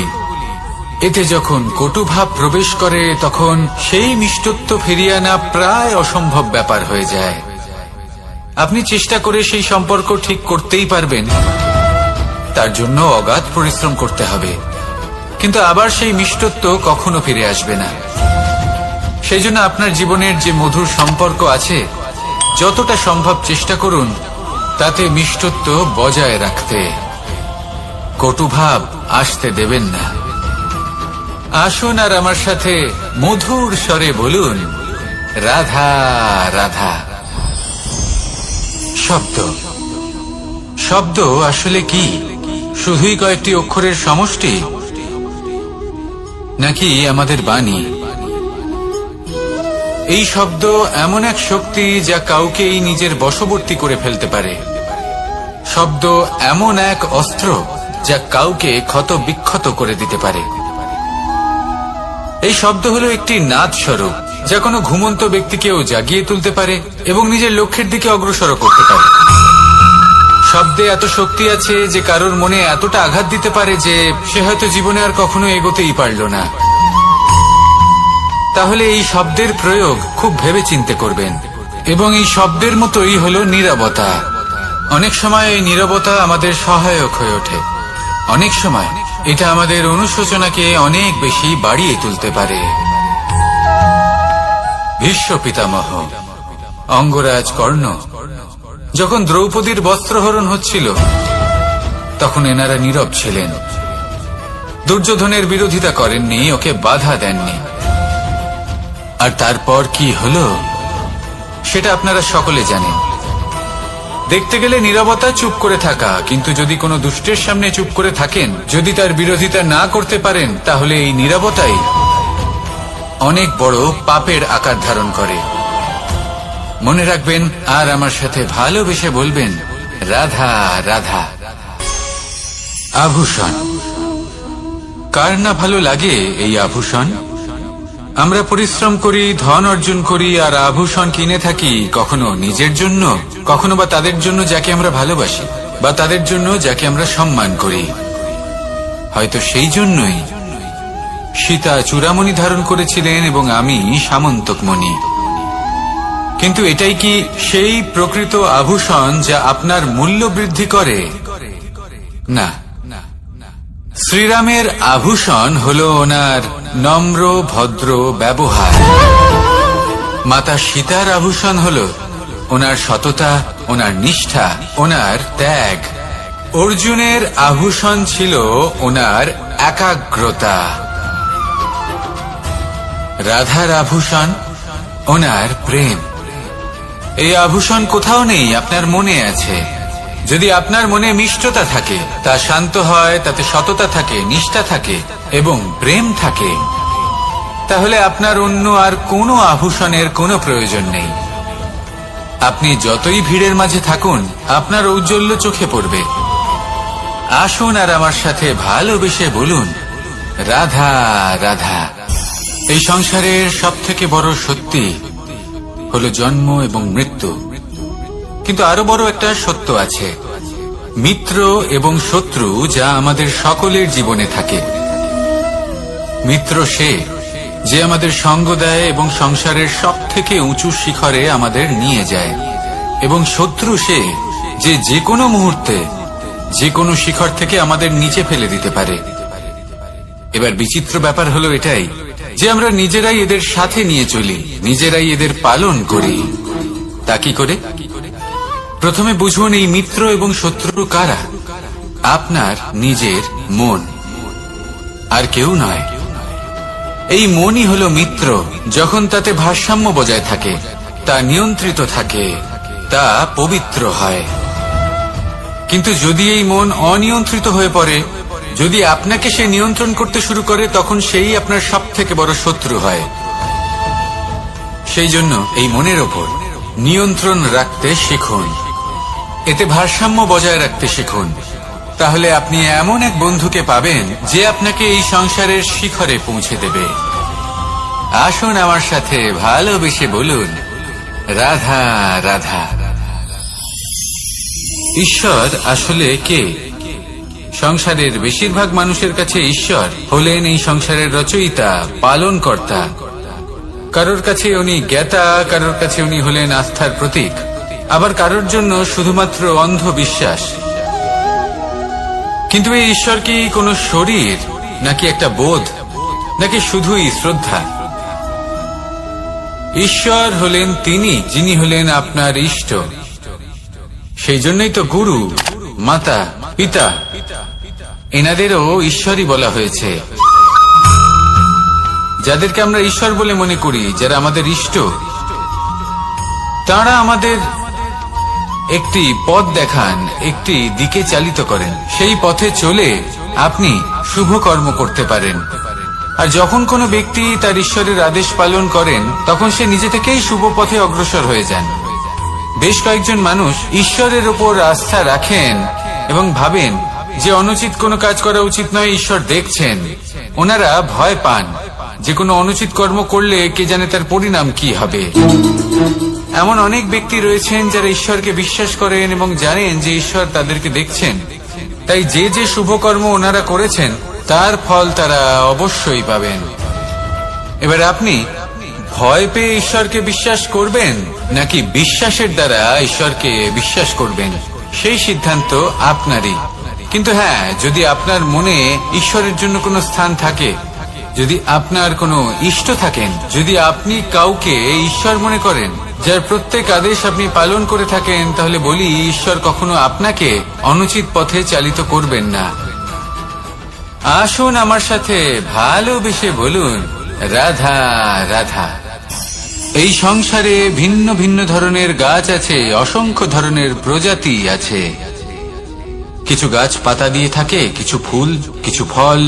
এতে যখন কটুভাব প্রবেশ করে তখন সেই মিষ্টত্ব ফিরিয়ে আনা প্রায় অসম্ভব ব্যাপার হয়ে যায়। আপনি চেষ্টা করে সেই সম্পর্ক ঠিক করতেই পারবেন, তার জন্য অগাধ পরিশ্রম করতে হবে, কিন্তু আবার সেই মিষ্টত্ব কখনো ফিরে আসবে না। সেই জন্য আপনার জীবনের যে মধুর সম্পর্ক আছে, যতটা সম্ভব চেষ্টা করুন তাতে মিষ্টত্ব বজায় রাখতে। কটুভাব আসতে দেবেন না। আসুন আর আমার সাথে মধুর স্বরে বলুন, রাধা রাধা। শব্দ, শব্দ আসলে কি? শুধুই কয়েকটি অক্ষরের সমষ্টি, নাকি আমাদের বাণী? এই শব্দ এমন এক শক্তি যা কাউকেই নিজের বশবর্তী করে ফেলতে পারে। শব্দ এমন এক অস্ত্র যা কাউকে ক্ষত বিক্ষত করে দিতে পারে। এই শব্দ হলো একটি নাদ স্বরূপ যা কোনো ঘুমন্ত ব্যক্তিকেও জাগিয়ে তুলতে পারে এবং নিজের লক্ষ্যের দিকে অগ্রসর করতে পারে। শব্দে এত শক্তি আছে যে কারোর মনে এতটা আঘাত দিতে পারে যে সে হয়তো জীবনে আর কখনো এগোতেই পারল না। তাহলে এই শব্দের প্রয়োগ খুব ভেবে চিন্তে করবেন। এবং এই শব্দের মতোই হলো নীরবতা। অনেক সময় এই নীরবতা আমাদের সহায়ক হয়ে ওঠে, অনেক সময় এটা আমাদের অনুশোচনাকে অনেক বেশি বাড়িয়ে তুলতে পারে। ভীষ্ম পিতামহ, অঙ্গরাজ কর্ণ, যখন দ্রৌপদীর বস্ত্রহরণ হচ্ছিল তখন এনারা নীরব ছিলেন। দুর্যোধনের বিরোধিতা করেননি, ওকে বাধা দেননি। আর তারপর কি হলো সেটা আপনারা সকলে জানেন। দেখতে গেলে নীরবতা চুপ করে থাকা, কিন্তু যদি কোনো দুষ্টের সামনে চুপ করে থাকেন, যদি তার বিরোধিতা না করতে পারেন, তাহলে এই নীরবতাই অনেক বড় পাপের আকার ধারণ করে। মনে রাখবেন আর আমার সাথে ভালোবেসে বলবেন, রাধা রাধা। আভূষণ, কার না ভালো লাগে এই আভূষণ? আমরা পরিশ্রম করি, ধন অর্জন করি আর আভূষণ কিনে থাকি, কখনো নিজের জন্য, কখনো বা তাদের জন্য যাকে আমরা ভালোবাসি, বা তাদের জন্য যাকে আমরা সম্মান করি। হয়তো সেই জন্যই সীতা চূড়ামণি ধারণ করেছিলেন এবং আমি সামন্তকমণি। কিন্তু এটাই কি সেই প্রকৃত আভূষণ যা আপনার মূল্য বৃদ্ধি করে? না। শ্রীরামের আভূষণ হলো ওনার নম্র ভদ্র ব্যবহার। মাতা সীতার আভূষণ হলো ওনার সততা, ওনার নিষ্ঠা, ওনার ত্যাগ। অর্জুনের আভূষণ ছিল ওনার একাগ্রতা। রাধার আভূষণ ওনার প্রেম। এই আভূষণ কোথাও নেই, আপনার মনে আছে। যদি আপনার মনে মিষ্টতা থাকে, তা শান্ত হয়, তাতে সততা থাকে, নিষ্ঠা থাকে এবং প্রেম থাকে, তাহলে আপনার অন্য আর কোনো আভূষণের কোনো প্রয়োজন নেই। আপনি যতই ভিড়ের মাঝে থাকুন, আপনার ঔজ্জ্বল্য চোখে পড়বে। আসুন আর আমার সাথে ভালোবেসে বলুন, রাধা রাধা। এই সংসারের সব থেকে বড় সত্যি হলো জন্ম এবং মৃত্যু, কিন্তু আরো বড় একটা সত্য আছে, মিত্র এবং শত্রু, যা আমাদের সকলের জীবনে থাকে। মিত্র সে যে আমাদের সঙ্গ দেয় এবং সংসারের সব থেকে উঁচু শিখরে আমাদের নিয়ে যায়, এবং শত্রু সে যে যে কোনো মুহূর্তে যে কোনো শিখর থেকে আমাদের নিচে ফেলে দিতে পারে। এবার বিচিত্র ব্যাপার হলো এটাই যে আমরা নিজেরাই এদের সাথে নিয়ে চলি, নিজেরাই এদের পালন করি। তা কি করে? প্রথমে বুঝুন, এই মিত্র এবং শত্রু কারা? আপনার নিজের মন, আর কেউ নয়। এই মনই হলো মিত্র। যখন তাতে ভারসাম্য বজায় থাকে, তা নিয়ন্ত্রিত থাকে, তা পবিত্র হয়। কিন্তু যদি এই মন অনিয়ন্ত্রিত হয়ে পড়ে, যদি আপনাকে সে নিয়ন্ত্রণ করতে শুরু করে, তখন সেই আপনার সব থেকে বড় শত্রু হয়। সেই জন্য এই মনের ওপর নিয়ন্ত্রণ রাখতে শিখুন, এতে ভারসাম্য বজায় রাখতে শিখুন। তাহলে আপনি এমন এক বন্ধুকে পাবেন যে আপনাকে এই সংসারের শিখরে পৌঁছে দেবে। আসুন আমার সাথে ভালোবেসে বলুন, রাধা রাধা। ঈশ্বর আসলে কে? সংসারের বেশিরভাগ মানুষের কাছে ঈশ্বর হলেন এই সংসারের রচয়িতা, পালনকর্তা। কারোর কাছে উনি জ্ঞাতা, কারোর কাছে উনি হলেন আস্থার প্রতীক, আবার কারোর জন্য শুধুমাত্র অন্ধ বিশ্বাস। কিন্তু এই ঈশ্বর কি কোনো শরীর, নাকি একটা বোধ, নাকি শুধুই শ্রদ্ধা? ঈশ্বর হলেন তিনি যিনি হলেন আপনার ইষ্ট। সেই জন্যই তো গুরু, মাতা, পিতা এনাদেরও ঈশ্বরই বলা হয়েছে। যাদেরকে আমরা ঈশ্বর বলে মনে করি, যারা আমাদের ইষ্ট, তারা আমাদের একটি পথ দেখান, একটি দিকে চালিত করেন। সেই পথে চলে আপনি শুভ কর্ম করতে পারেন। আর যখন কোনো ব্যক্তি তার ঈশ্বরের আদেশ পালন করেন, তখন সে নিজে থেকেই শুভ পথে অগ্রসর হয়ে যান। বেশ কয়েকজন মানুষ ঈশ্বরের ওপর আস্থা রাখেন এবং ভাবেন যে অনুচিত কোনো কাজ করা উচিত নয়, ঈশ্বর দেখছেন। ওনারা ভয় পান যে কোনো অনুচিত কর্ম করলে কে জানে তার পরিণাম কি হবে। এমন অনেক ব্যক্তি রয়েছেন যারা ঈশ্বরকে বিশ্বাস করেন এবং জানেন যে ঈশ্বর তাদেরকে দেখছেন, তাই যে যে শুভ কর্ম ওনারা করেছেন তার ফল তারা অবশ্যই পাবেন। এবার আপনি ভয় পেয়ে ঈশ্বরকে বিশ্বাস করবেন, নাকি বিশ্বাসের দ্বারা ঈশ্বরকে বিশ্বাস করবেন, সেই সিদ্ধান্ত আপনারই। কিন্তু হ্যাঁ, যদি আপনার মনে ঈশ্বরের জন্য কোনো স্থান থাকে, যদি আপনার কোনো ইষ্ট থাকেন, যদি আপনি কাউকে ঈশ্বর মনে করেন, যার প্রত্যেক আদেশ আপনি পালন করে থাকেন, তাহলে বলি, ঈশ্বর কখনো আপনাকে অনুচিত পথে চালিত করবেন না। আসুন আমার সাথে ভালোবেসে বলুন, রাধা রাধা। এই সংসারে ভিন্ন ভিন্ন ধরনের গাছ আছে, অসংখ্য ধরনের প্রজাতি আছে। কিছু গাছ পাতা দিয়ে থাকে, কিছু ফুল, কিছু ফল।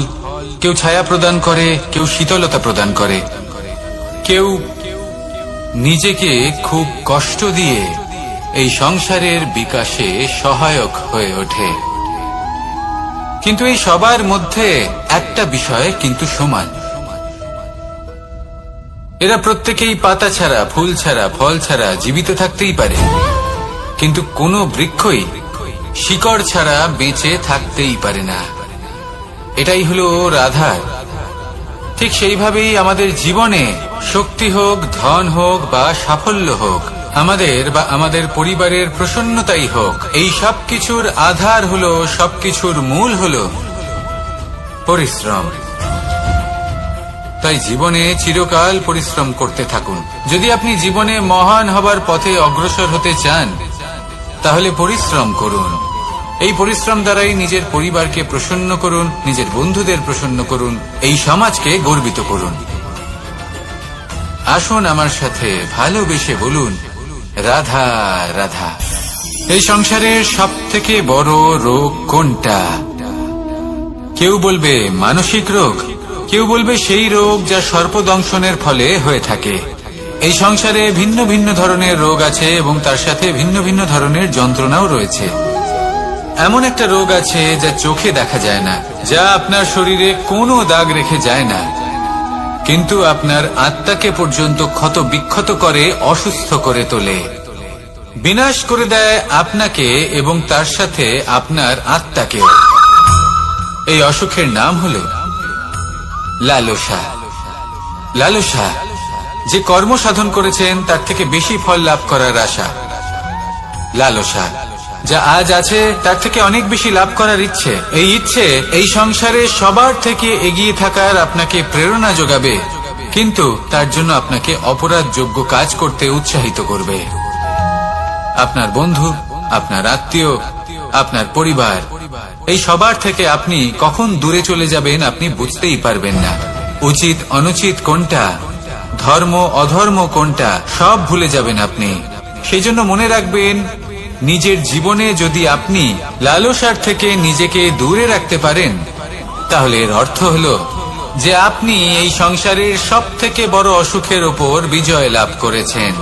কেউ ছায়া প্রদান করে, কেউ শীতলতা প্রদান করে, কেউ নিজেকে খুব কষ্ট দিয়ে এই সংসারের বিকাশে সহায়ক হয়ে ওঠে। কিন্তু এই সবার মধ্যে একটা বিষয় কিন্তু সমান, এরা প্রত্যেকেই পাতা ছাড়া, ফুল ছাড়া, ফল ছাড়া জীবিত থাকতেই পারে, কিন্তু কোনো বৃক্ষই শিকড় ছাড়া বেঁচে থাকতেই পারে না। এটাই হলো রাধার। ঠিক সেইভাবেই আমাদের জীবনে শক্তি হোক, ধন হোক বা সাফল্য হোক, আমাদের বা আমাদের পরিবারের প্রসন্নতাই হোক, এই সব কিছুর আধার হলো, সবকিছুর মূল হলো পরিশ্রম। তাই জীবনে চিরকাল পরিশ্রম করতে থাকুন। যদি আপনি জীবনে মহান হবার পথে অগ্রসর হতে চান, তাহলে পরিশ্রম করুন। এই পরিশ্রম দ্বারাই নিজের পরিবারকে প্রসন্ন করুন, নিজের বন্ধুদের প্রসন্ন করুন, এই সমাজকে গর্বিত করুন। আসুন আমার সাথে ভালোবেসে বলুন, রাধা রাধা। এই সংসারের সব থেকে বড় রোগ কোনটা? কেউ বলবে মানসিক রোগ, কেউ বলবে সেই রোগ যা সর্পদংশনের ফলে হয়ে থাকে। এই সংসারে ভিন্ন ভিন্ন ধরনের রোগ আছে এবং তার সাথে ভিন্ন ভিন্ন ধরনের যন্ত্রণাও রয়েছে। এমন একটা রোগ আছে যা চোখে দেখা যায় না, যা আপনার শরীরে কোনো দাগ রেখে যায় না, কিন্তু আপনার আত্মাকে পর্যন্ত ক্ষত বিক্ষত করে, অসুস্থ করে তোলে, বিনাশ করে দেয় আপনাকে এবং তার সাথে আপনার আত্মাকে। এই অসুখের নাম হল লালসা। লালসা, যে কর্ম সাধন করেছেন তার থেকে বেশি ফল লাভ করার আশা। লালসা, যা আজ আছে তার থেকে অনেক বেশি লাভ করার ইচ্ছে। এই ইচ্ছে এই সংসারে সবার থেকে এগিয়ে থাকার আপনাকে প্রেরণা যোগাবে, কিন্তু তার জন্য আপনাকে অপরাধযোগ্য কাজ করতে উৎসাহিত করবে। আপনার বন্ধু, আপনার আত্মীয়, আপনার পরিবার, এই সবার থেকে আপনি কখন দূরে চলে যাবেন আপনি বুঝতেই পারবেন না। উচিত অনুচিত কোনটা, ধর্ম অধর্ম কোনটা, সব ভুলে যাবেন আপনি। সেই জন্য মনে রাখবেন, নিজের জীবনে যদি আপনি লালসার থেকে নিজেকে দূরে রাখতে পারেন, তাহলে এর অর্থ হলো যে আপনি এই সংসারের সব থেকে বড় অসুখের ওপর বিজয় লাভ করেছেন।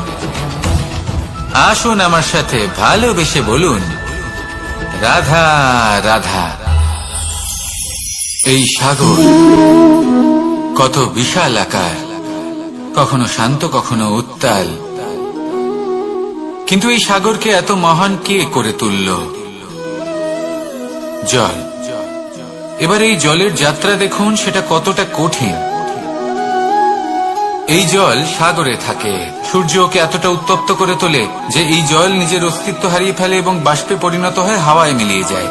আসুন আমার সাথে ভালোবেসে বলুন, রাধা রাধা। এই সাগর কত বিশাল আকার, কখনো শান্ত কখনো উত্তাল, কিন্তু এই সাগরকে এত মহান কে করে তুলল? জল। এবার এই জলের যাত্রা দেখুন, সেটা কতটা কঠিন। এই জল সাগরে থাকে, সূর্য ওকে এতটা উত্তপ্ত করে তোলে যে এই জল নিজের অস্তিত্ব হারিয়ে ফেলে এবং বাষ্পে পরিণত হয়ে হাওয়ায় মিলিয়ে যায়।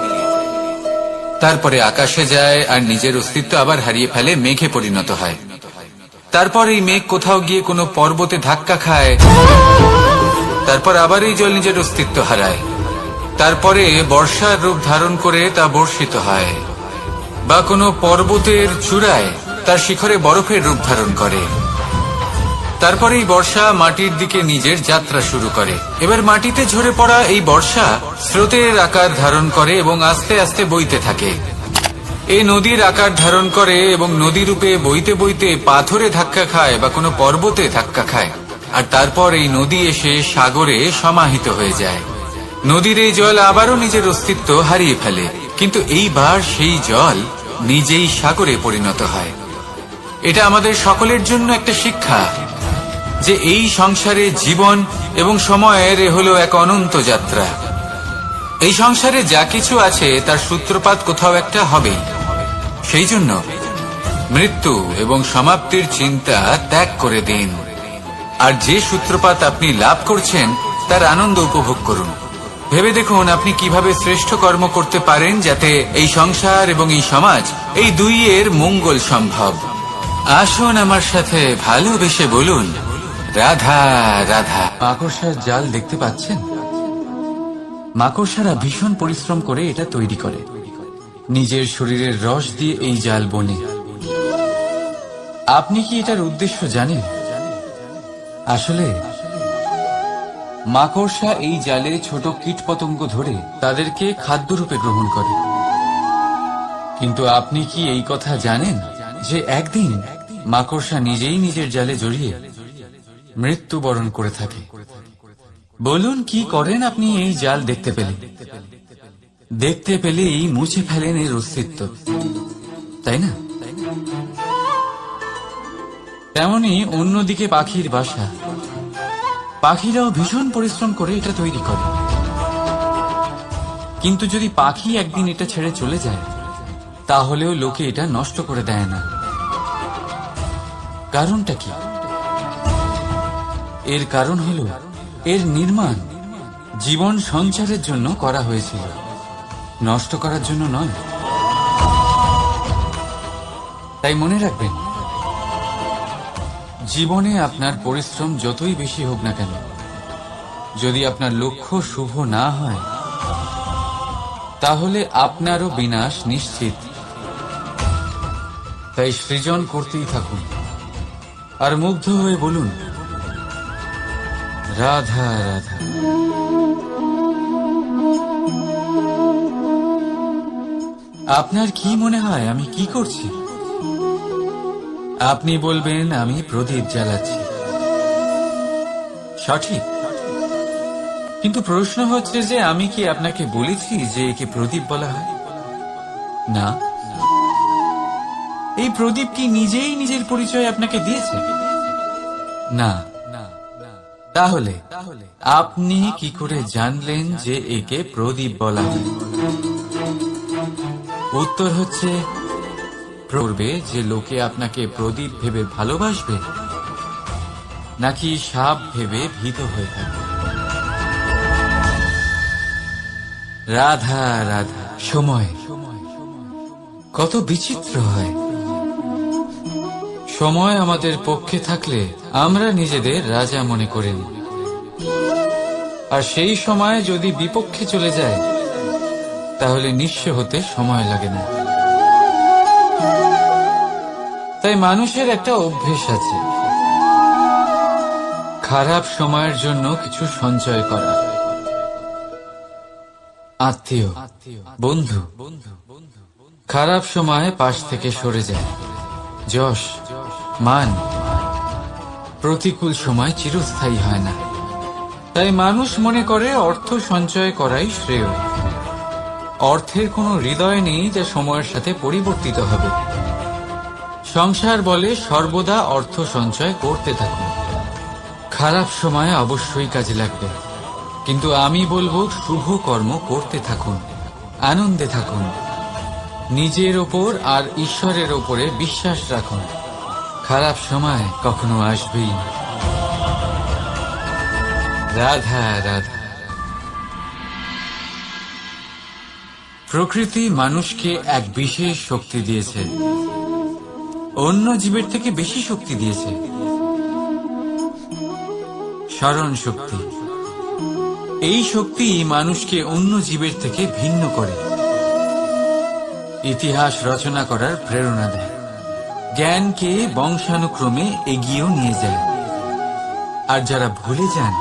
তারপরে আকাশে যায় আর নিজের অস্তিত্ব আবার হারিয়ে ফেলে, মেঘে পরিণত হয়। তারপর এই মেঘ কোথাও গিয়ে কোনো পর্বতে ধাক্কা খায়, তারপর আবার এই জল নিজের অস্তিত্ব হারায়। তারপরে বর্ষার রূপ ধারণ করে তা বর্ষিত হয়, বা কোনো পর্বতের চূড়ায় তার শিখরে বরফের রূপ ধারণ করে। তারপরে এই বর্ষা মাটির দিকে নিজের যাত্রা শুরু করে। এবার মাটিতে ঝরে পড়া এই বর্ষা স্রোতের আকার ধারণ করে এবং আস্তে আস্তে বইতে থাকে। এই নদীর আকার ধারণ করে এবং নদী রূপে বইতে বইতে পাথরে ধাক্কা খায় বা কোনো পর্বতে ধাক্কা খায়, আর তারপর এই নদী এসে সাগরে সমাহিত হয়ে যায়। নদীর এই জল আবারও নিজের অস্তিত্ব হারিয়ে ফেলে, কিন্তু এইবার সেই জল নিজেই সাগরে পরিণত হয়। এটা আমাদের সকলের জন্য একটা শিক্ষা যে এই সংসারে জীবন এবং সময়ের হলো এক অনন্ত যাত্রা। এই সংসারে যা কিছু আছে তার সূত্রপাত কোথাও একটা হবেই। সেই জন্য মৃত্যু এবং সমাপ্তির চিন্তা ত্যাগ করে দিন, আর যে সূত্রপাত আপনি লাভ করছেন তার আনন্দ উপভোগ করুন। ভেবে দেখুন আপনি কিভাবে শ্রেষ্ঠ কর্ম করতে পারেন যাতে এই সংসার এবং এই সমাজ, এই দুইয়ের মঙ্গল সম্ভব। আসুন আমার সাথে ভালোবেসে বলুন, রাধা রাধা। মাকড়সার জাল দেখতে পাচ্ছেন? মাকড়সারা ভীষণ পরিশ্রম করে এটা তৈরি করে, নিজের শরীরের রস দিয়ে এই জাল বোনে। আপনি কি এটার উদ্দেশ্য জানেন? আসলে মাকড়সা এই জালে ছোট কীটপতঙ্গ ধরে তাদেরকে খাদ্যরূপে গ্রহণ করে। কিন্তু আপনি কি এই কথা জানেন যে একদিন মাকড়সা নিজেই নিজের জালে জড়িয়ে মৃত্যুবরণ করে থাকে? বলুন, কি করেন আপনি এই জাল দেখতে পেলে? দেখতে পেলেই মুছে ফেলেন এর অস্তিত্ব, তাই না? তেমনি অন্যদিকে পাখির বাসা, পাখিরাও ভীষণ পরিশ্রম করে এটা তৈরি করে। কিন্তু যদি পাখি একদিন এটা ছেড়ে চলে যায়, তাহলেও লোকে এটা নষ্ট করে দেয় না। কারণটা কি? এর কারণ হলো এর নির্মাণ জীবন সঞ্চারের জন্য করা হয়েছিল, নষ্ট করার জন্য নয়। তাই মনে রাখবেন, জীবনে আপনার পরিশ্রম যতই বেশি হোক না কেন, যদি আপনার লক্ষ্য শুভ না হয়, তাহলে আপনারও বিনাশ নিশ্চিত। তাই সৃজন করতেই থাকুন আর মুগ্ধ হয়ে বলুন, রাধা রাধা। আপনার কি মনে হয় আমি কি করছি? আপনি বলবেন আমি প্রদীপ জ্বালাচ্ছি, সঠিক। কিন্তু প্রশ্ন হচ্ছে যে আমি কি আপনাকে বলেছি যে একে প্রদীপ বলা হয়? না। এই প্রদীপ কি নিজেই নিজের পরিচয় আপনাকে দিয়েছে? না। তাহলে আপনি কি করে জানলেন যে একে প্রদীপ বলা হয়? উত্তর হচ্ছে, পড়বে যে লোকে আপনাকে প্রদীপ ভেবে ভালোবাসবে নাকি সাপ ভেবে ভীত হয়ে থাকবে। রাধা রাধা। সময় কত বিচিত্র হয়। সময় আমাদের পক্ষে থাকলে আমরা নিজেদের রাজা মনে করি, আর সেই সময় যদি বিপক্ষে চলে যায় তাহলে নিঃস্ব হতে সময় লাগে না। তাই মানুষের একটা অভ্যেস আছে, খারাপ সময়ের জন্য কিছু সঞ্চয় করা। আত্মীয়, বন্ধু খারাপ সময়ে পাশ থেকে সরে যায়। যশ, মান প্রতিকূল সময় চিরস্থায়ী হয় না। তাই মানুষ মনে করে অর্থ সঞ্চয় করাই শ্রেয়। অর্থের কোনো হৃদয় নেই যা সময়ের সাথে পরিবর্তিত হবে। সংসার বলে সর্বদা অর্থ সঞ্চয় করতে থাকুন। খারাপ সময়ে অবশ্যই কাজে লাগবে, কিন্তু আমি বলবো শুভ কর্ম করতে থাকুন, আনন্দে থাকুন, নিজের ওপর আর ঈশ্বরের ওপরে বিশ্বাস রাখুন। খারাপ সময় কখনো আসবেই না। রাধা রাধা। প্রকৃতি মানুষকে এক বিশেষ শক্তি দিয়েছে, অন্য জীবের থেকে বেশি শক্তি দিয়েছে। স্মরণ শক্তি। এই শক্তি মানুষকে অন্য জীবের থেকে ভিন্ন করে, ইতিহাস রচনা করার প্রেরণা দেয়, জ্ঞানকে বংশানুক্রমে এগিয়েও নিয়ে যায়। আর যারা ভুলে যান,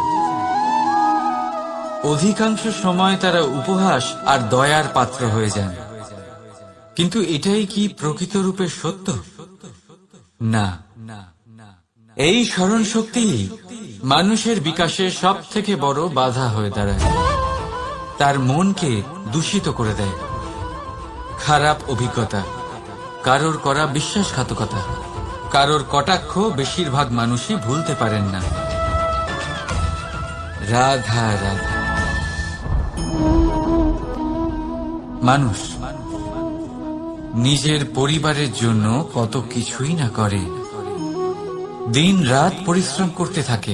অধিকাংশ সময় তারা উপহাস আর দয়ার পাত্র হয়ে যান। কিন্তু এটাই কি প্রকৃত রূপে সত্য? না। এই স্মরণ শক্তি মানুষের বিকাশের সব থেকে বড় বাধা হয়ে দাঁড়ায়। তার মনকে দূষিত করে দেয়। খারাপ অভিজ্ঞতা, কারোর করা বিশ্বাসঘাতকতা, কারোর কটাক্ষ বেশিরভাগ মানুষই ভুলতে পারেন না। রাধা রাধা। মানুষ নিজের পরিবারের জন্য কত কিছুই না করে, দিন রাত পরিশ্রম করতে থাকে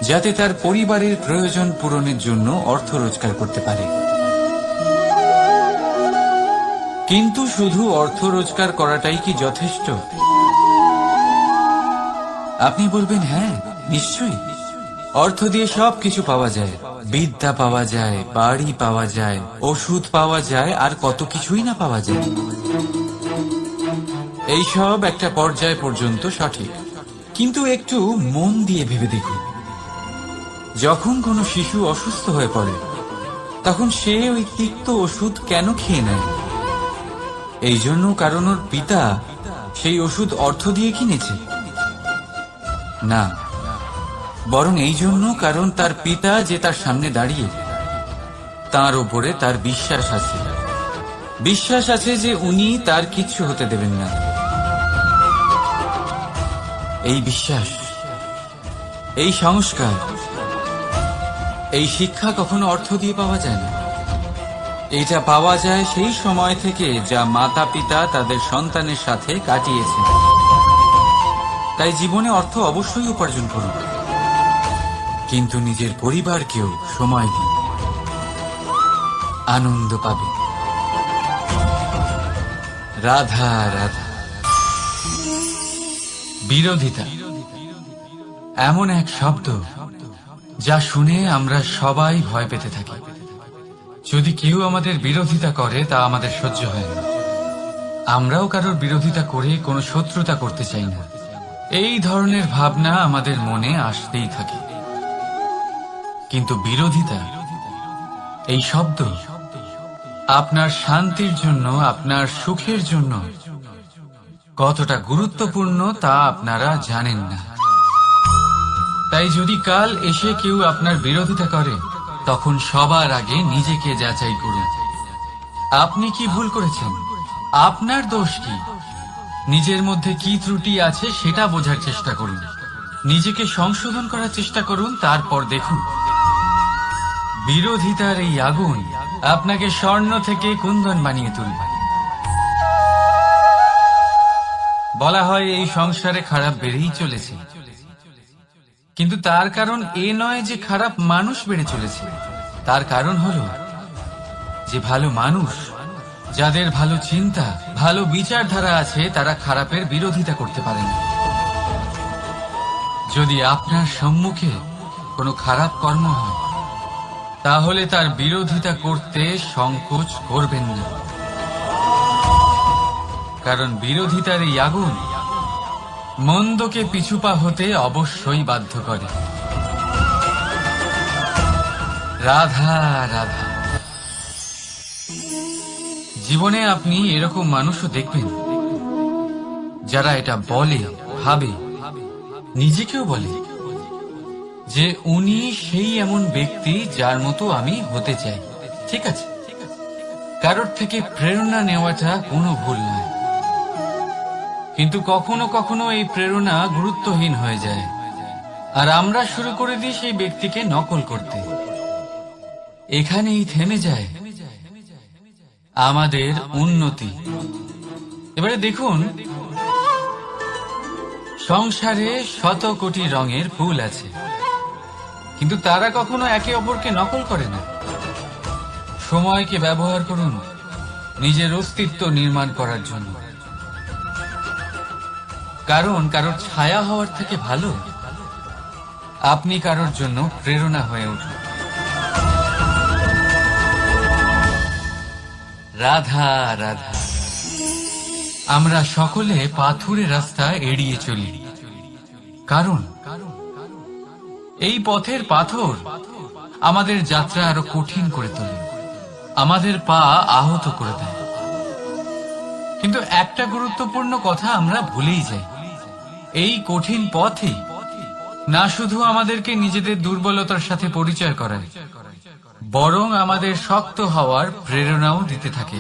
যাতে তার পরিবারের প্রয়োজন পূরণের জন্য অর্থ রোজগার করতে পারে। কিন্তু শুধু অর্থ রোজগার করাটাই কি যথেষ্ট? আপনি বলবেন হ্যাঁ, নিশ্চয়ই। অর্থ দিয়ে সবকিছু পাওয়া যায়, বিদ্যা পাওয়া যায়, বাড়ি পাওয়া যায়, ওষুধ পাওয়া যায়, আর কত কিছুই না পাওয়া যায়। এইসব একটা পর্যায় পর্যন্ত সঠিক, কিন্তু একটু মন দিয়ে ভেবে দেখুন, যখন কোনো শিশু অসুস্থ হয়ে পড়ে তখন সে ওই তিক্ত ওষুধ কেন খেয়ে নেয়? এই জন্য কারণ ওর পিতা সেই ওষুধ অর্থ দিয়ে কিনেছে? না, বরং এই জন্য কারণ তার পিতা যে তার সামনে দাঁড়িয়ে, তার ওপরে তার বিশ্বাস আছে। বিশ্বাস আছে যে উনি তার কিচ্ছু হতে দেবেন না। এই বিশ্বাস, এই সংস্কার, এই শিক্ষা কখনো অর্থ দিয়ে পাওয়া যায় না। এটা পাওয়া যায় সেই সময় থেকে যা মাতা পিতা তাদের সন্তানের সাথে কাটিয়েছেন। তাই জীবনে অর্থ অবশ্যই উপার্জন করুন, কিন্তু নিজের পরিবারকেও সময় দিন, আনন্দ পাবে। রাধা রাধা। বিরোধিতা এমন এক শব্দ যা শুনে আমরা সবাই ভয় পেতে থাকি। যদি কেউ আমাদের বিরোধিতা করে তা আমাদের সহ্য হয় না। আমরাও কারোর বিরোধিতা করে কোনো শত্রুতা করতে চাই না। এই ধরনের ভাবনা আমাদের মনে আসতেই থাকে। কিন্তু বিরোধিতা, এই শব্দ, আপনার শান্তির জন্য, আপনার সুখের জন্য কতটা গুরুত্বপূর্ণ তা আপনারা জানেন না। তাই যদি কাল এসে কেউ আপনার বিরোধিতা করে, তখন সবার আগে নিজেকে যাচাই করুন। আপনি কি ভুল করেছেন? আপনার দোষ কি? নিজের মধ্যে কি ত্রুটি আছে সেটা বোঝার চেষ্টা করুন। নিজেকে সংশোধন করার চেষ্টা করুন, তারপর দেখুন বিরোধিতার এই আগুন আপনাকে স্বর্ণ থেকে কুন্দন বানিয়ে তুলবে। বলা হয় এই সংসারে খারাপ বেড়েই চলেছে, কিন্তু তার কারণ এ নয় যে খারাপ মানুষ বেড়ে চলেছে। তার কারণ হলো যে ভালো মানুষ, যাদের ভালো চিন্তা, ভালো বিচারধারা আছে, তারা খারাপের বিরোধিতা করতে পারে না। যদি আপনার সম্মুখে কোনো খারাপ কর্ম হয়, তাহলে তার বিরোধিতা করতে সংকোচ করবেন না, কারণ বিরোধিতার এই আগুন মন্দকে পিছুপা হতে অবশ্যই বাধ্য করে। রাধা রাধা। জীবনে আপনি এরকম মানুষও দেখবেন যারা এটা বলে, ভাবে, নিজেকেও বলে যে উনি সেই এমন ব্যক্তি যার মতো আমি হতে চাই। ঠিক আছে, কারোর থেকে প্রেরণা নেওয়াটা কোনো ভুল নয়, কিন্তু কখনো কখনো এই প্রেরণা গুরুত্বহীন হয়ে যায়, আর আমরা শুরু করে দিই সেই ব্যক্তিকে নকল করতে। এখানেই থেমে যায় আমাদের উন্নতি। এবারে দেখুন, সংসারে শত কোটি রঙের ফুল আছে, কিন্তু তারা কখনো একে অপরকে নকল করে না। সময়কে ব্যবহার করুন নিজের অস্তিত্ব নির্মাণ করার জন্য, কারণ কারোর ছায়া হওয়ার থেকে ভালো আপনি কারোর জন্য প্রেরণা হয়ে উঠুন। রাধা রাধা। আমরা সকলে পাথুরে রাস্তা এড়িয়ে চলি, কারণ এই পথের পাথর আমাদের যাত্রা আরো কঠিন করে তোলে, আমাদের পা আহত করে দেয়। কিন্তু একটা গুরুত্বপূর্ণ কথা আমরা ভুলেই যাই, এই কঠিন পথই না শুধু আমাদেরকে নিজেদের দুর্বলতার সাথে পরিচয় করায়, বরং আমাদের শক্ত হওয়ার প্রেরণাও দিতে থাকে।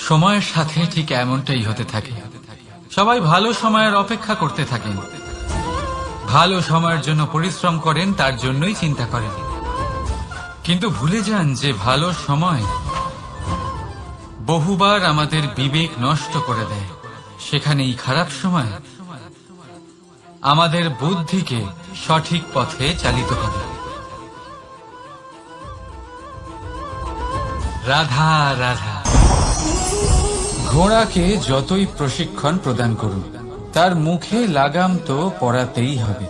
সময়ের সাথে ঠিক এমনটাই হতে থাকে। সবাই ভালো সময়ের অপেক্ষা করতে থাকেন, ভালো সময়ের জন্য পরিশ্রম করেন, তার জন্যই চিন্তা করেন, কিন্তু ভুলে যান যে ভালো সময় বহুবার আমাদের বিবেক নষ্ট করে দেয়। সেখানেই খারাপ সময় আমাদের বুদ্ধিকে সঠিক পথে চালিত করে। রাধা রাধা। ঘোড়াকে যতই প্রশিক্ষণ প্রদান করুন, তার মুখে লাগাম তো পরাতেই হবে।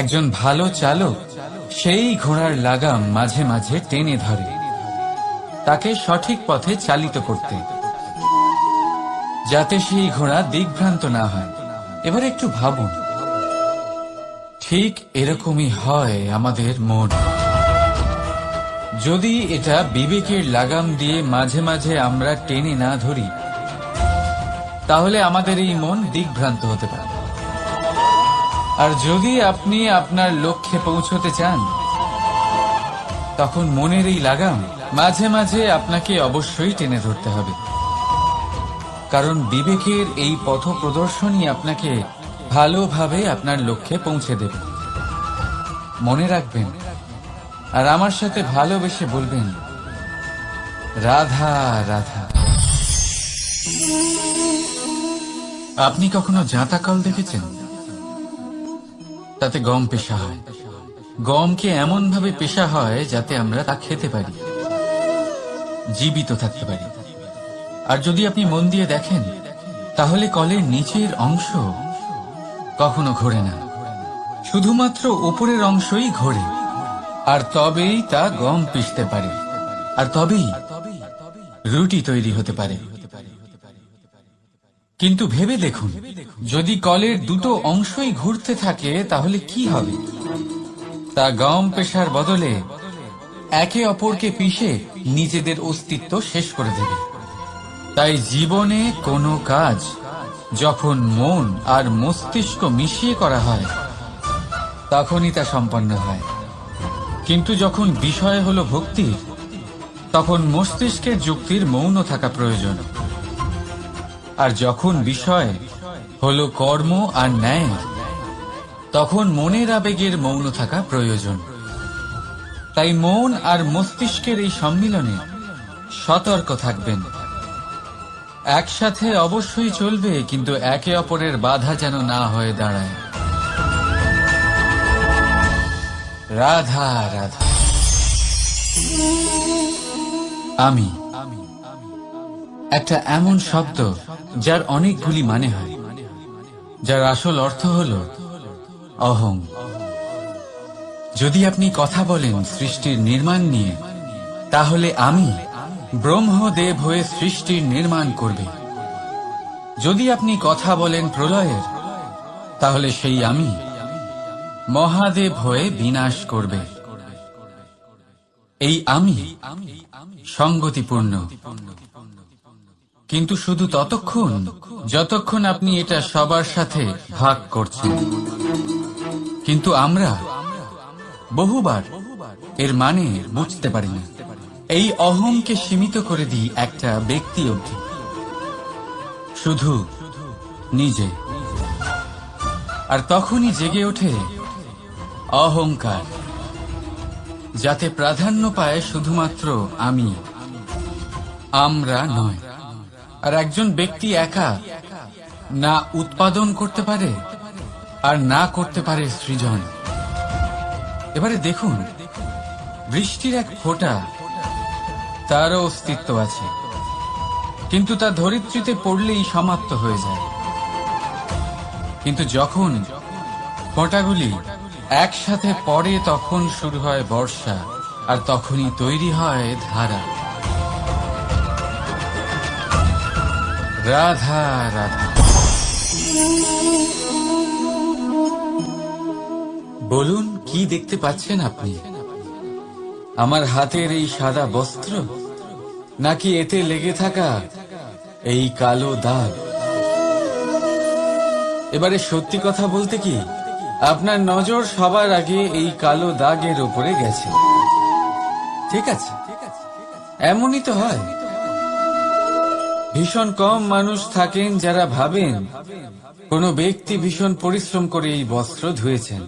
একজন ভালো চালক সেই ঘোড়ার লাগাম মাঝে মাঝে টেনে ধরে, তাকে সঠিক পথে চালিত করতে, যাতে সেই ঘোড়া দিগ্ভ্রান্ত না হয়। এবার একটু ভাবুন, ঠিক এরকমই হয় আমাদের মন। যদি এটা বিবেকের লাগাম দিয়ে মাঝে মাঝে আমরা টেনে না ধরি, তাহলে আমাদের এই মন দিগ্ভ্রান্ত হতে পারে। আর যদি আপনি আপনার লক্ষ্যে পৌঁছতে চান, তখন মনের এই লাগাম মাঝে মাঝে আপনাকে অবশ্যই টেনে ধরতে হবে, কারণ বিবেকের এই পথ প্রদর্শনই আপনাকে ভালোভাবে আপনার লক্ষ্যে পৌঁছে দেবে। মনে রাখবেন, আর আমার সাথে ভালোবেসে বলবেন, রাধা রাধা। আপনি কখনো জাঁতা কল দেখেছেন? তাতে গম পেশা হয়। গমকে এমন ভাবে পেশা হয় যাতে আমরা তা খেতে পারি, জীবিত থাকতে পারি। আর যদি আপনি মন দিয়ে দেখেন, তাহলে কলের নিচের অংশ কখনো ঘোরে না, শুধুমাত্র উপরের অংশই ঘোরে, আর তবেই তা গম পিষতে পারে, আর তবেই রুটি তৈরি হতে পারে। কিন্তু ভেবে দেখুন, যদি কলের দুটো অংশই ঘুরতে থাকে, তাহলে কি হবে? তা গম পেশার বদলে একে অপরকে পিষে নিজেদের অস্তিত্ব শেষ করে দেবে। তাই জীবনে কোনো কাজ যখন মন আর মস্তিষ্ক মিশিয়ে করা হয় তখনই তা সম্পন্ন হয়। কিন্তু যখন বিষয় হলো ভক্তির, তখন মস্তিষ্কের যুক্তির মৌন থাকা প্রয়োজন। আর যখন বিষয় হলো কর্ম আর ন্যায়, তখন মনের আবেগের মৌন থাকা প্রয়োজন। তাই মন আর মস্তিষ্কের এই সম্মিলনে সতর্ক থাকবেন। একসাথে অবশ্যই চলবে, কিন্তু একে অপরের বাধা যেন না হয়ে দাঁড়ায়। রাধা রাধা। আমি একটা এমন শব্দ যার অনেকগুলি মানে হয়, যার আসল অর্থ হল অহং। যদি আপনি কথা বলেন সৃষ্টির নির্মাণ নিয়ে, তাহলে আমি ব্রহ্মদেব হয়ে সৃষ্টির নির্মাণ করবে। যদি আপনি কথা বলেন প্রলয়ের, তাহলে সেই আমি মহাদেব হয়ে বিনাশ করবে। এই আমি সঙ্গতিপূর্ণ, কিন্তু শুধু ততক্ষণ যতক্ষণ আপনি এটা সবার সাথে ভাগ করছেন। কিন্তু আমরা বহুবার এর মানে বুঝতে পারি না। এই অহংকে সীমিত করে দিই একটা ব্যক্তি অবধি, শুধু নিজে। আর তখনই জেগে ওঠে অহংকার, যাতে প্রাধান্য পায় শুধুমাত্র আমি, আমরা নয়। আর একজন ব্যক্তি একা না উৎপাদন করতে পারে আর না করতে পারে সৃজন। এবারে দেখুন, বৃষ্টির এক ফোঁটা, তারও অস্তিত্ব আছে, কিন্তু তা ধরিত্রীতে পড়লেই সমাপ্ত হয়ে যায়। কিন্তু যখন ফোঁটাগুলি একসাথে পড়ে, তখন শুরু হয় বর্ষা, আর তখনই তৈরি হয় ধারা। রাধা রাধা। বলুন, কি দেখতে পাচ্ছেন আপনি? আমার হাতের এই সাদা বস্ত্র, নাকি এতে লেগে থাকা এই কালো দাগ? এবারে সত্যি কথা বলতে কি, আপনার নজর সবার আগে এই কালো দাগের উপরে গেছে। ঠিক আছে, এমনই তো হয়। ভীষণ কম মানুষ থাকেন যারা ভাবেন কোনো ব্যক্তি ভীষণ পরিশ্রম করে এই বস্ত্র ধুয়েছেন,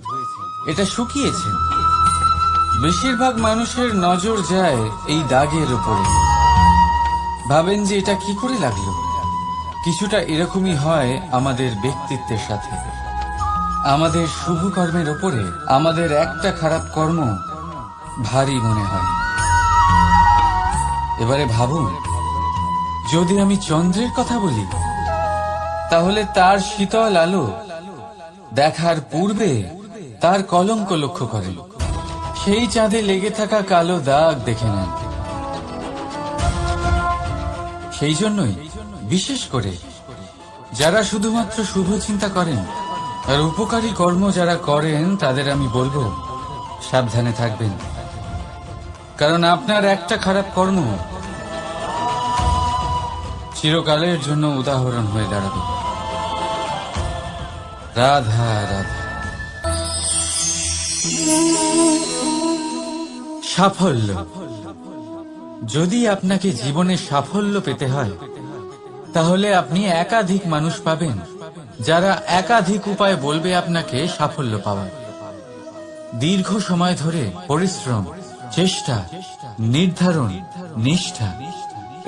এটা শুকিয়েছেন। বেশিরভাগ মানুষের নজর যায় এই দাগের উপরে, ভাবেন যে এটা কি করে লাগলো। কিছুটা এরকমই হয় আমাদের ব্যক্তিত্বের সাথে। আমাদের শুভ কর্মের ওপরে আমাদের একটা খারাপ কর্ম ভারী মনে হয়। এবারে ভাবুন, যদি আমি চন্দ্রের কথা বলি, তাহলে তার শীতল আলো দেখার পূর্বে তার কলঙ্ক লক্ষ্য করেন, সেই চাঁদে লেগে থাকা কালো দাগ দেখে নেন। সেই জন্যই বিশেষ করে যারা শুধুমাত্র শুভ চিন্তা করেন আর উপকারী কর্ম যারা করেন, তাদের আমি বলবো সাবধানে থাকবেন। কারণ আপনার একটা খারাপ কর্ম চিরকালের জন্য উদাহরণ হয়ে দাঁড়াবে। রাধা রাধা। সাফল্য। যদি আপনাকে জীবনে সাফল্য পেতে হয়, তাহলে আপনি একাধিক মানুষ পাবেন যারা একাধিক উপায় বলবে আপনাকে সাফল্য পাওয়ার। দীর্ঘ সময় ধরে পরিশ্রম, চেষ্টা, নির্ধারণ, নিষ্ঠা,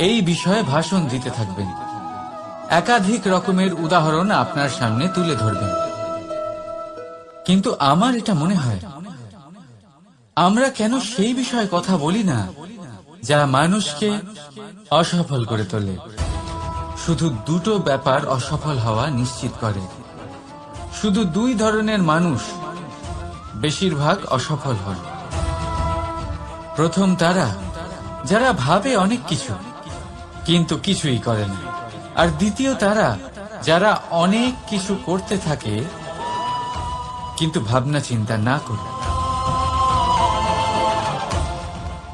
এই বিষয়ে ভাষণ দিতে থাকবেন। একাধিক রকমের উদাহরণ আপনার সামনে তুলে ধরবেন। কিন্তু আমার এটা মনে হয়, আমরা কেন সেই বিষয়ে কথা বলি না যা মানুষকে অসফল করে তোলে? শুধু দুটো ব্যাপার অসফল হওয়া নিশ্চিত করে। শুধু দুই ধরনের মানুষ বেশিরভাগ অসফল হয়। প্রথম তারা যারা ভাবে অনেক কিছু কিন্তু কিছুই করে না, আর দ্বিতীয় তারা যারা অনেক কিছু করতে থাকে কিন্তু ভাবনা চিন্তা না করে।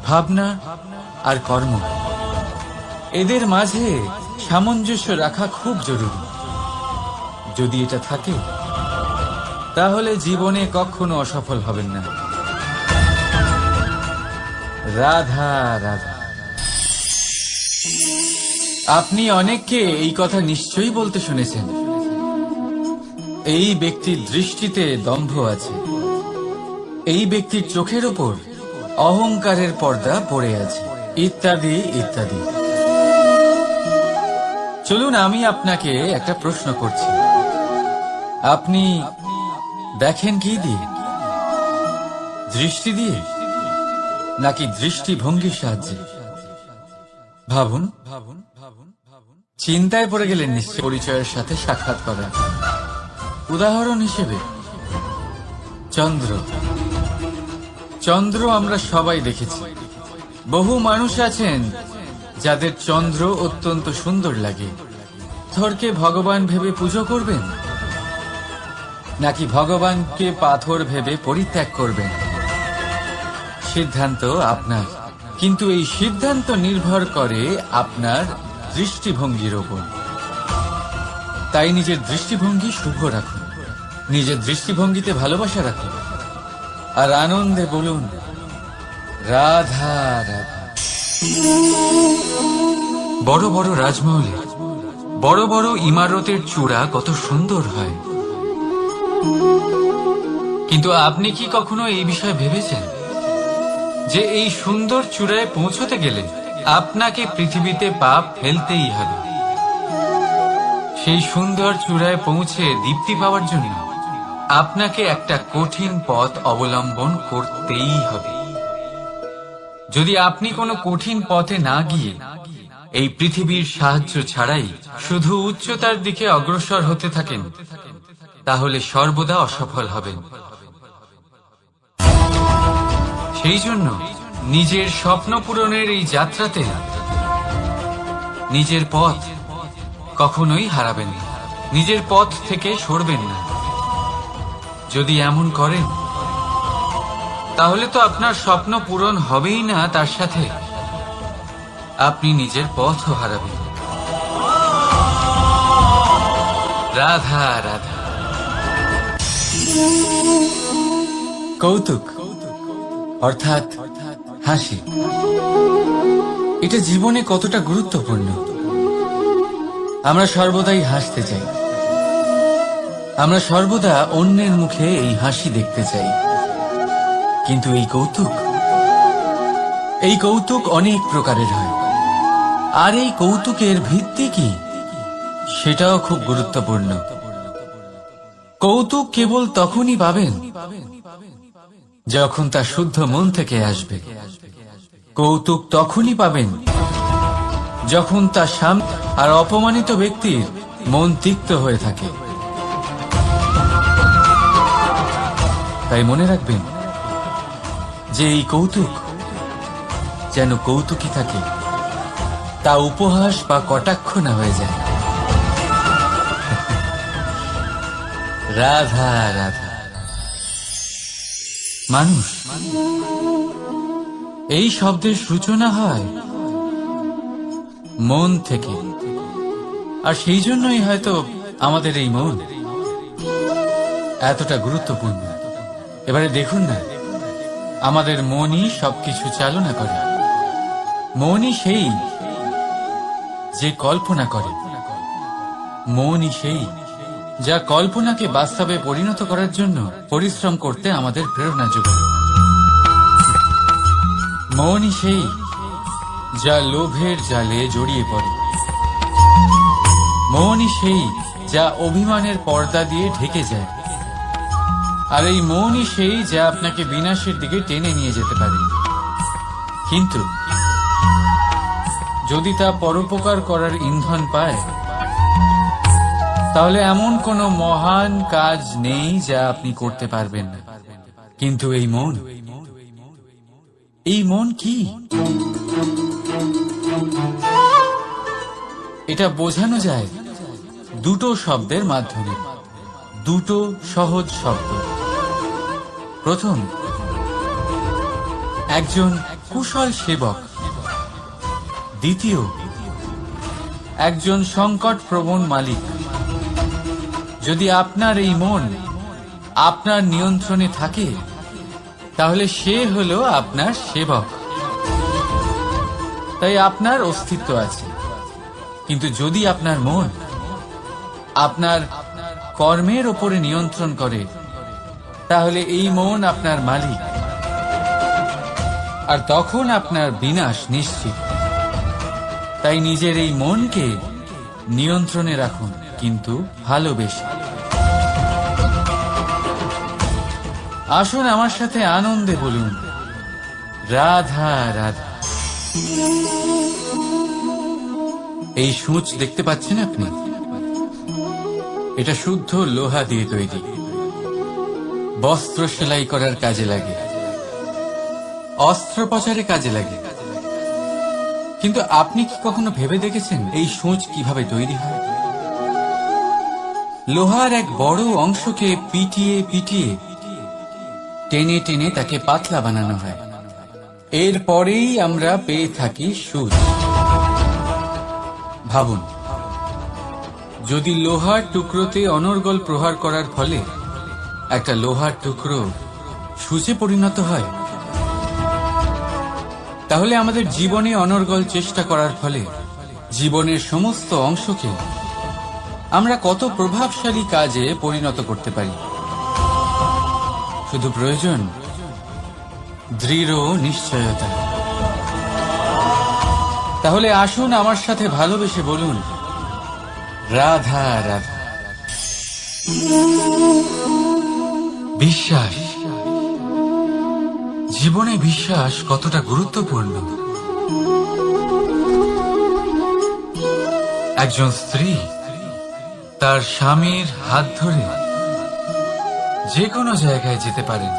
ভাবনা আর কর্ম, এদের মাঝে সামঞ্জস্য রাখা খুব জরুরি। যদি এটা থাকে তাহলে জীবনে কখনো অসফল হবেন না। রাধা রাধা। আপনি অনেককে এই কথা নিশ্চয়ই বলতে শুনেছেন, এই ব্যক্তির দৃষ্টিতে দম্ভ আছে, এই ব্যক্তির চোখের ওপর অহংকারের পর্দা পড়ে আছে, ইত্যাদি ইত্যাদি। চলুন আমি আপনাকে একটা প্রশ্ন করছি, আপনি দেখেন কি দিয়ে? দৃষ্টি দিয়ে নাকি দৃষ্টিভঙ্গির সাহায্যে? ভাবুন। চিন্তায় পড়ে গেলেন নিশ্চয় পরিচয়ের সাথে সাক্ষাৎ করা। উদাহরণ হিসেবে চন্দ্র। চন্দ্র আমরা সবাই দেখেছি। বহু মানুষ আছেন যাদের চন্দ্র অত্যন্ত সুন্দর লাগে। পাথরকে ভগবান ভেবে পুজো করবেন নাকি ভগবানকে পাথর ভেবে পরিত্যাগ করবেন? সিদ্ধান্ত আপনার, কিন্তু এই সিদ্ধান্ত নির্ভর করে আপনার দৃষ্টিভঙ্গির ওপর। তাই নিজের দৃষ্টিভঙ্গি শুভ রাখুন, নিজের দৃষ্টিভঙ্গিতে ভালোবাসা রাখুন, আর আনন্দে বলুন রাধা রাধা। বড় বড় রাজমহলে বড় বড় ইমারতের চূড়া কত সুন্দর হয়, কিন্তু আপনি কি কখনো এই বিষয়ে ভেবেছেন যে এই সুন্দর চূড়ায় পৌঁছতে গেলে আপনাকে পৃথিবীতে পা ফেলতেই হবে? সেই সুন্দর চূড়ায় পৌঁছে দীপ্তি পাওয়ার জন্য আপনাকে একটা কঠিন পথ অবলম্বন করতেই হবে। যদি আপনি কোনো কঠিন পথে না গিয়ে এই পৃথিবীর সাহায্য ছাড়াই শুধু উচ্চতার দিকে অগ্রসর হতে থাকেন, তাহলে সর্বদা অসফল হবেন। সেই জন্য নিজের স্বপ্ন পূরণের এই যাত্রাতে নিজের পথ কখনোই হারাবেন না, নিজের পথ থেকে সরবেন না। যদি এমন করেন তাহলে তো আপনার স্বপ্ন পূরণ হবেই না, তার সাথে আপনি নিজের পথও হারাবেন। রাধা রাধা। কৌতুক অর্থাৎ হাসি, এটা জীবনে কতটা গুরুত্বপূর্ণ। আমরা সর্বদাই হাসতে চাই, আমরা সর্বদা অন্যের মুখে এই হাসি দেখতে চাই। কিন্তু এই কৌতুক অনেক প্রকারের হয়, আর এই কৌতুকের ভিত্তি কি সেটাও খুব গুরুত্বপূর্ণ। কৌতুক কেবল তখনই পাবেন যখন তা শুদ্ধ মন থেকে আসবে। কৌতুক তখনই পাবেন যখন তা শান্ত আর অপমানিত ব্যক্তির মন তিক্ত হয়ে থাকে। তাই মনে রাখবেন যে এই কৌতুক যেন কৌতুকই থাকে, তা উপহাস বা কটাক্ষ না হয়ে যায়। রাধা রাধা। মানুষ এই শব্দের সূচনা হয় মন থেকে, আর সেই জন্যই হয়তো আমাদের এই মন এতটা গুরুত্বপূর্ণ। এবারে দেখুন না, আমাদের মনই সবকিছু চালনা করে। মনই সেই যে কল্পনা করে, মনই সেই যা কল্পনাকে বাস্তবে পরিণত করার জন্য পরিশ্রম করতে আমাদের প্রেরণা যোগায়। মনই সেই যা লোভের জালে জড়িয়ে পড়ে। মনই সেই যা অভিমানের পর্দা দিয়ে ঢেকে যায়। আর এই মনই সেই যা আপনাকে বিনাশের দিকে টেনে নিয়ে যেতে পারে। কিন্তু যদি তা পরোপকার করার ইন্ধন পায়, তাহলে এমন কোনো মহান কাজ নেই যা আপনি করতে পারবেন না। কিন্তু এই মন কি? এটা বোঝানো যায় দুটো শব্দের মাধ্যমে, দুটো সহজ শব্দ। প্রথম, একজন কুশল সেবক। দ্বিতীয়, একজন সংকট প্রবণ মালিক। যদি আপনার এই মন আপনার নিয়ন্ত্রণে থাকে, তাহলে সে হলো আপনার সেবক, তাই আপনার অস্তিত্ব আছে। কিন্তু যদি আপনার মন আপনার কর্মের ওপরে নিয়ন্ত্রণ করে, তাহলে এই মন আপনার মালিক, আর তখন আপনার বিনাশ নিশ্চিত। তাই নিজের এই মনকে নিয়ন্ত্রণে রাখুন, কিন্তু ভালোবেসে। আসুন আমার সাথে আনন্দে বলুন, রাধা রাধা। এই সূঁচ দেখতে পাচ্ছেন আপনি? এটা শুদ্ধ লোহা দিয়ে তৈরি, বস্ত্র সেলাই করার কাজে লাগে, অস্ত্রোপচারে কাজে লাগে। কিন্তু আপনি কি কখনো ভেবে দেখেছেন এই সূঁচ কিভাবে তৈরি হয়? লোহার এক বড় অংশকে পিটিয়ে পিটিয়ে টেনে টেনে তাকে পাতলা বানানো হয়। এরপরেই আমরা পেয়ে থাকি সূঁচ। ভাবুন, যদি লোহার টুকরোতে অনর্গল প্রহার করার ফলে একটা লোহার টুকরো সূঁচে পরিণত হয়, তাহলে আমাদের জীবনে অনর্গল চেষ্টা করার ফলে জীবনের সমস্ত অংশকে আমরা কত প্রভাবশালী কাজে পরিণত করতে পারি। শুধু প্রয়োজন দৃঢ় নিশ্চয়তা। তাহলে আসুন আমার সাথে ভালোবেসে বলুন, রাধা রাধা। বিশ্বাস, জীবনে বিশ্বাস কতটা গুরুত্বপূর্ণ। একজন স্ত্রী তার স্বামীর হাত ধরে যে কোনো জায়গায় যেতে পারেন,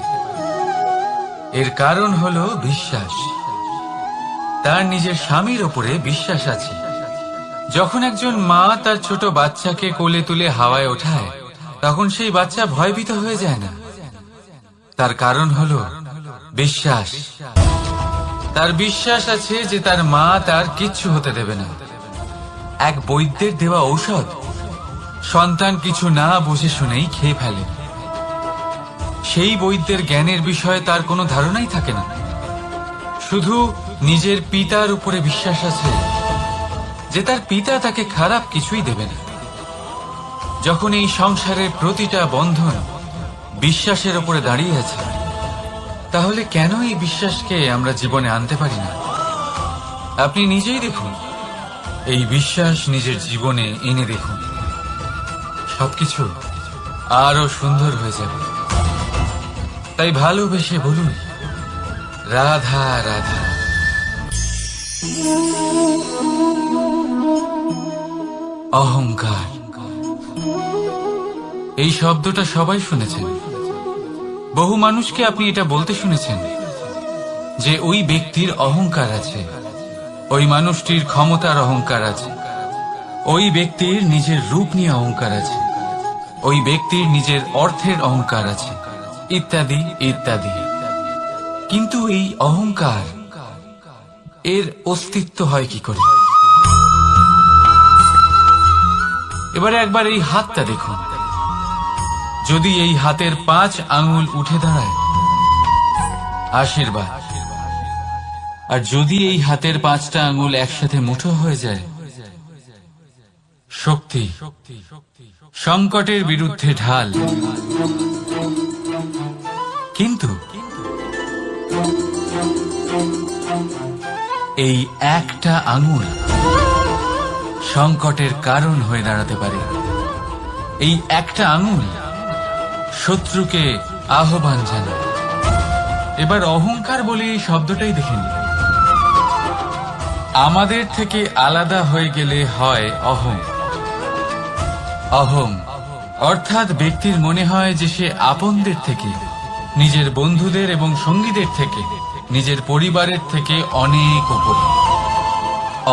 এর কারণ হলো বিশ্বাস। তার নিজের স্বামীর ওপরে বিশ্বাস আছে। যখন একজন মা তার ছোট বাচ্চাকে কোলে তুলে হাওয়ায় ওঠায়, তখন সেই বাচ্চা ভয়ভীত হয়ে যায় না। তার কারণ হলো বিশ্বাস। তার বিশ্বাস আছে যে তার মা তার কিচ্ছু হতে দেবে না। এক বৈদ্যের দেওয়া ঔষধ সন্তান কিছু না বুঝে শুনেই খেয়ে ফেলে। সেই বৈদ্যের জ্ঞানের বিষয়ে তার কোনো ধারণাই থাকে না। শুধু নিজের পিতার উপরে বিশ্বাস আছে যে তার পিতা তাকে খারাপ কিছুই দেবে না। যখন এই সংসারের প্রতিটা বন্ধন বিশ্বাসের উপরে দাঁড়িয়ে আছে, তাহলে কেন এই বিশ্বাসকে আমরা জীবনে আনতে পারি না? আপনি নিজেই দেখুন, এই বিশ্বাস নিজের জীবনে এনে দেখুন, সবকিছু আরো সুন্দর হয়ে যাবে। তাই ভালোবেসে বলুন, রাধা রাধা। অহংকার, এই শব্দটা সবাই শুনেছেন। বহু মানুষকে আপনি এটা বলতে শুনেছেন যে ওই ব্যক্তির অহংকার আছে, ওই মানুষটির ক্ষমতার অহংকার আছে, ওই ব্যক্তির নিজের রূপ নিয়ে অহংকার আছে, ওই ব্যক্তির নিজের অর্থের অহংকার আছে, ইত্যাদি ইত্যাদি। কিন্তু এই অহংকার, এর অস্তিত্ব হয় কি করে? এবারে একবার এই হাতটা দেখুন। যদি এই হাতের 5 আঙ্গুল উঠে দাঁড়ায়, আশীর্বাদ। আর যদি এই হাতের 5টা আঙ্গুল একসাথে মুঠো হয়ে যায়, শক্তি। সংকটের বিরুদ্ধে ঢাল। কিন্তু এই একটা আঙ্গুল সংকটের কারণ হয়ে দাঁড়াতে পারে। এই একটা আঙ্গুল শত্রুকে আহ্বান জানায়। এবার অহংকার বলে এই শব্দটাই দেখে নিন। আমাদের থেকে আলাদা হয়ে গেলে হয় অহং। অহং অর্থাৎ ব্যক্তির মনে হয় যে সে আপনদের থেকে, নিজের বন্ধুদের এবং সঙ্গীদের থেকে, নিজের পরিবারের থেকে অনেক উপরে,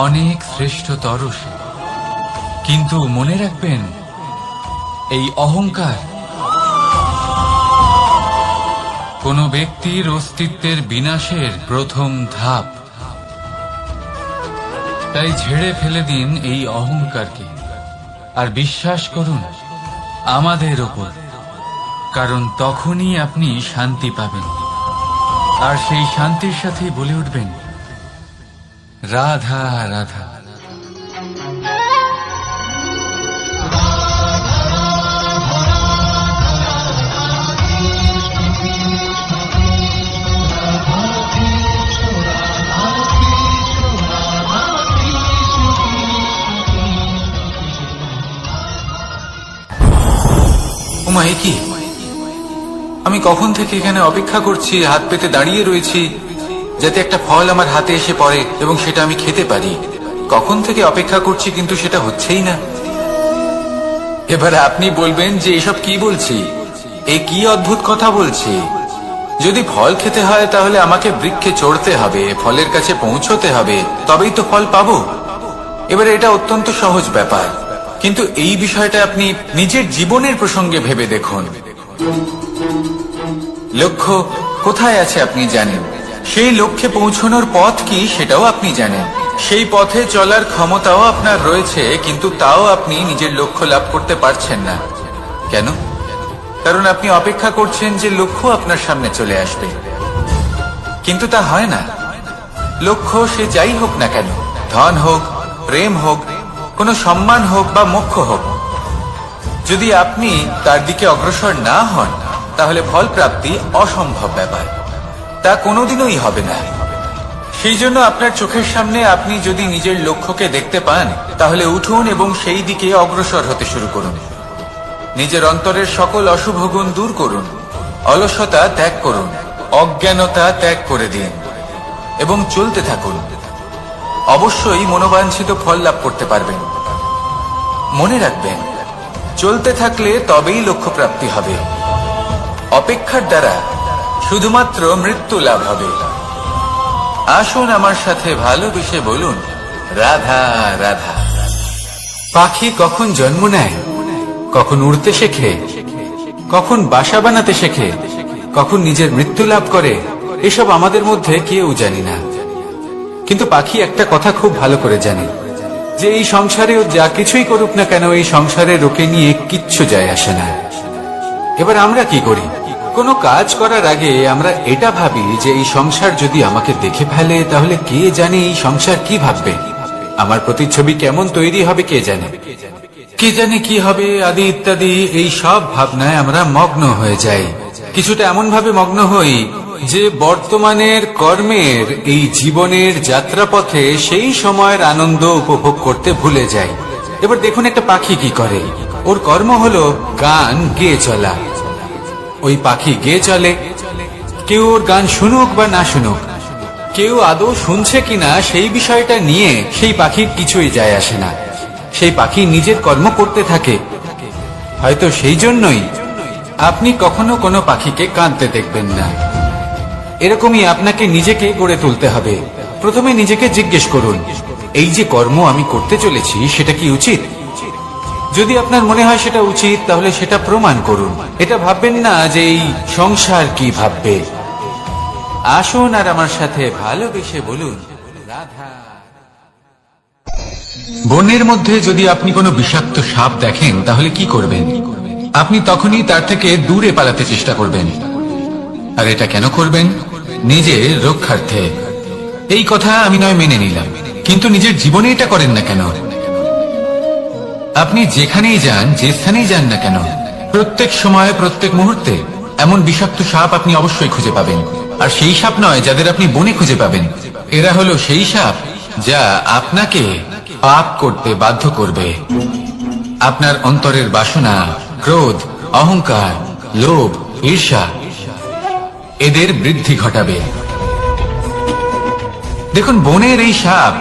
অনেক শ্রেষ্ঠতর সে। কিন্তু মনে রাখবেন, এই অহংকার কোন ব্যক্তির অস্তিত্বের বিনাশের প্রথম ধাপ। তাই ঝেড়ে ফেলে দিন এই অহংকারকে আর বিশ্বাস করুন আমাদের ওপর, কারণ তখনই আপনি শান্তি পাবেন। আর সেই শান্তির সাথেই বলে উঠবেন, রাধা রাধা। ওমা, এ কি? আমি কখন থেকে এখানে অপেক্ষা করছি, হাত পেতে দাঁড়িয়ে রয়েছি যাতে একটা ফল আমার হাতে এসে পড়ে এবং সেটা আমি খেতে পারি। কখন থেকে অপেক্ষা করছি, কিন্তু সেটা হচ্ছেই না। এবারে আপনি বলবেন যে এসব কি বলছি, এ কি অদ্ভুত কথা বলছি। যদি ফল খেতে হয় তাহলে আমাকে বৃক্ষে চড়তে হবে, ফলের কাছে পৌঁছতে হবে, তবেই তো ফল পাবো। এবারে এটা অত্যন্ত সহজ ব্যাপার, কিন্তু এই বিষয়টা আপনি নিজের জীবনের প্রসঙ্গে ভেবে দেখুন। লক্ষ্য কোথায় আছে আপনি জানেন, সেই লক্ষ্যে পৌঁছানোর পথ কি সেটাও আপনি জানেন, সেই পথে চলার ক্ষমতাও আপনার রয়েছে, কিন্তু তাও আপনি নিজের লক্ষ্য লাভ করতে পারছেন না। কেন? কারণ আপনি অপেক্ষা করছেন যে লক্ষ্য আপনার সামনে চলে আসবে, কিন্তু তা হয় না। লক্ষ্য সে যাই হোক না কেন, ধন হোক, প্রেম হোক, কোনো সম্মান হোক বা মোক্ষ হোক, যদি আপনি তার দিকে অগ্রসর না হন তাহলে ফল প্রাপ্তি অসম্ভব ব্যাপার, তা কোনোদিনই হবে না। সেই জন্য আপনার চোখের সামনে আপনি যদি নিজের লক্ষ্যকে দেখতে পান তাহলে উঠুন এবং সেই দিকে অগ্রসর হতে শুরু করুন। নিজের অন্তরের সকল অশুভ গুণ দূর করুন, অলসতা ত্যাগ করুন, অজ্ঞানতা ত্যাগ করে দিন এবং চলতে থাকুন। অবশ্যই মনোবাঞ্ছিত ফল লাভ করতে পারবেন। মনে রাখবেন, চলতে থাকলে তবেই লক্ষ্য প্রাপ্তি হবে। অপেক্ষার দ্বারা শুধুমাত্র মৃত্যু লাভ হবে। আসুন আমার সাথে ভালোবেসে বলুন, রাধা রাধা। পাখি কখন জন্ম নেয়, কখন উড়তে শেখে, কখন বাসা বানাতে শেখে, কখন নিজের মৃত্যু লাভ করে, এসব আমাদের মধ্যে কেউ জানি না। কিন্তু পাখি একটা কথা খুব ভালো করে জানে, যে এই সংসারে ও যা কিছুই করুক না কেন, এই সংসারে ওকে নিয়ে কিচ্ছু যায় আসে না। এবার আমরা কি করি? কোনো কাজ করার আগে আমরা এটা ভাবি যে এই সংসার যদি আমাকে দেখে ফেলে তাহলে কে জানে এই সংসার কি ভাববে, আমার প্রতিচ্ছবি কেমন তৈরি হবে কে জানে, কে জানে কি হবে আদি ইত্যাদি। এই সব ভাবনায় আমরা মগ্ন হয়ে যাই। কিছুটা এমন ভাবে মগ্ন হই যে বর্তমানের কর্মের এই জীবনের যাত্রাপথে সেই সময়ের আনন্দ উপভোগ করতে ভুলে যাই। এবার দেখুন একটা পাখি কি করে, ওর কর্ম হলো গান গেয়ে চলা। ওই পাখি গেয়ে চলে, কেউ ওর গান শুনুক বা না শুনুক, কেউ আদৌ শুনছে কিনা সেই বিষয়টা নিয়ে সেই পাখির কিছুই যায় আসে না। সেই পাখি নিজের কর্ম করতে থাকে। হয়তো সেই জন্যই আপনি কখনো কোনো পাখিকে কাঁদতে দেখবেন না। এরকমই আপনাকে নিজেকে গড়ে তুলতে হবে। প্রথমে নিজেকে জিজ্ঞেস করুন, এই যে কর্ম আমি করতে চলেছি সেটা কি উচিত? যদি আপনার মনে হয় সেটা উচিত তাহলে সেটা প্রমাণ করুন। এটা ভাববেন না যে এই সংসার কি ভাববে। আসুন আর আমার সাথে ভালোবেসে বলুন, রাধা। বনের মধ্যে যদি আপনি কোনো বিষাক্ত সাপ দেখেন তাহলে কি করবেন? আপনি তখনই তার থেকে দূরে পালাতে চেষ্টা করবেন। আর এটা কেন করবেন? নিজের রক্ষার্থে। এই কথা আমি নয় মেনে নিলাম, কিন্তু নিজের জীবনে এটা করেন না কেন? আপনি যেখানেই যান, যে স্থানেই যান না কেন, প্রত্যেক সময় প্রত্যেক মুহূর্তে এমন বিষাক্ত সাপ আপনি অবশ্যই খুঁজে পাবেন। আর সেই সাপ নয় যাদের আপনি বনে খুঁজে পাবেন, এরা হলো সেই সাপ যা আপনাকে পাপ করতে বাধ্য করবে। আপনার অন্তরের বাসনা, ক্রোধ, অহংকার, লোভ, ঈর্ষা এদের বৃদ্ধি ঘটাবে। দেখুন, বনের এই সাপ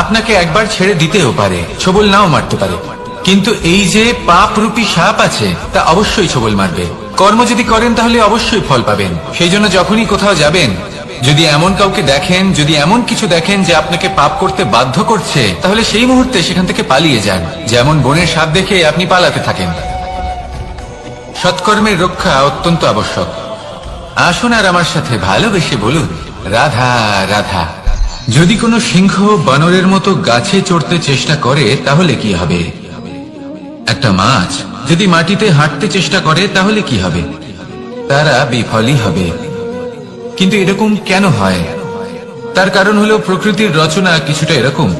আপনাকে একবার ছেড়ে দিতেও পারে, ছোবল নাও মারতে পারে, কিন্তু এই যে পাপরূপী সাপ আছে তা অবশ্যই ছোবল মারবে। কর্ম যদি করেন তাহলে অবশ্যই ফল পাবেন। সেই জন্য যখনই কোথাও যাবেন, যদি এমন কাউকে দেখেন, যদি এমন কিছু দেখেন যে আপনাকে পাপ করতে বাধ্য করছে, তাহলে সেই মুহূর্তে সেখান থেকে পালিয়ে যান। যেমন বনের সাপ দেখে আপনি পালাতে থাকেন। সৎকর্মের রক্ষা অত্যন্ত আবশ্যক। আসুন আর আমার সাথে ভালোবেসে বলুন, রাধা রাধা। যদি কোনো সিংহ বানরের মতো গাছে চড়তে চেষ্টা করে তাহলে কি হবে? একটা মাছ যদি মাটিতে হাঁটতে চেষ্টা করে তাহলে কি হবে? তারা বিফলই হবে। কিন্তু এরকম কেন হয়? তার কারণ হলো প্রকৃতির রচনা কিছুটা এরকম।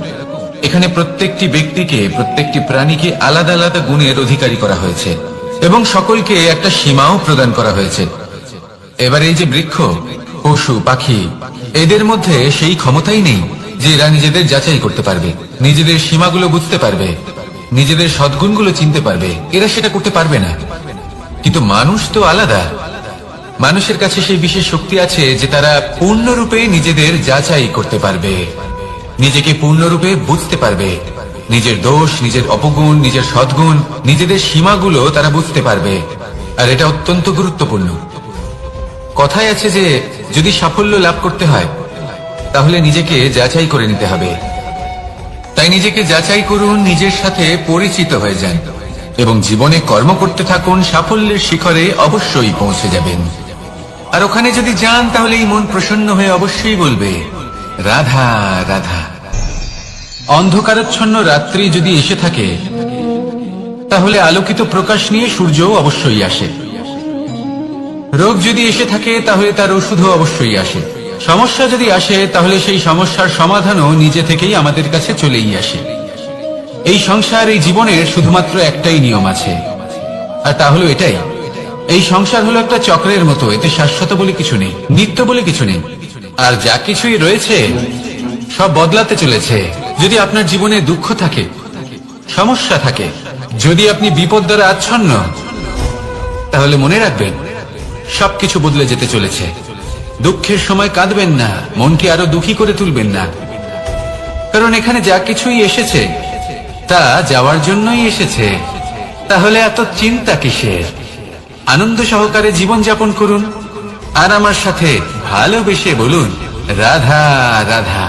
এখানে প্রত্যেকটি ব্যক্তিকে, প্রত্যেকটি প্রাণীকে আলাদা আলাদা গুণের অধিকারী করা হয়েছে এবং সকলকে একটা সীমাও প্রদান করা হয়েছে। এবার এই যে বৃক্ষ, পশু, পাখি, এদের মধ্যে সেই ক্ষমতাই নেই যে এরা নিজেদের যাচাই করতে পারবে, নিজেদের সীমাগুলো বুঝতে পারবে, নিজেদের সদ্গুণগুলো চিনতে পারবে। এরা সেটা করতে পারবে না। কিন্তু মানুষ তো আলাদা। মানুষের কাছে সেই বিশেষ শক্তি আছে যে তারা পূর্ণরূপে নিজেদের যাচাই করতে পারবে, নিজেকে পূর্ণরূপে বুঝতে পারবে, নিজের দোষ, নিজের অপগুণ, নিজের সদ্গুণ, নিজেদের সীমাগুলো তারা বুঝতে পারবে। আর এটা অত্যন্ত গুরুত্বপূর্ণ। কথায় আছে যে যদি সাফল্য লাভ করতে হয় তাহলে নিজেকে যাচাই করে নিতে হবে। তাই নিজেকে যাচাই করুন, নিজের সাথে পরিচিত হয়ে যান এবং জীবনে কর্ম করতে থাকুন। সাফল্যের শিখরে অবশ্যই পৌঁছে যাবেন। আর ওখানে যদি যান তাহলে এই মন প্রসন্ন হয়ে অবশ্যই বলবে, রাধা রাধা। অন্ধকারাচ্ছন্ন রাত্রি যদি এসে থাকে তাহলে আলোকিত প্রকাশ নিয়ে সূর্যও অবশ্যই আসে। রোগ যদি এসে থাকে তাহলে তার ওষুধও অবশ্যই আসে। সমস্যা যদি আসে তাহলে সেই সমস্যার সমাধানও নিজে থেকেই আমাদের কাছে চলেই আসে। এই সংসার, এই জীবনের শুধুমাত্র একটাই নিয়ম আছে, আর তা হলো এটাই, এই সংসার হলো একটা চক্রের মতো। এতে শাশ্বত বলে কিছু নেই, নিত্য বলে কিছু নেই। আর যা কিছুই রয়েছে সব বদলাতে চলেছে। যদি আপনার জীবনে দুঃখ থাকে, সমস্যা থাকে, যদি আপনি বিপদ দ্বারা আচ্ছন্ন, তাহলে মনে রাখবেন সবকিছু বদলে যেতে চলেছে। দুঃখের সময় কাঁদবেন না, মনকে আরো দুঃখী করে তুলবেন না, কারণ এখানে যা কিছুই এসেছে তা যাওয়ার জন্যই এসেছে। তাহলে এত চিন্তা কিসের? আনন্দ সহকারে জীবন যাপন করুন আর আমার সাথে ভালোবেসে বলুন, রাধা রাধা।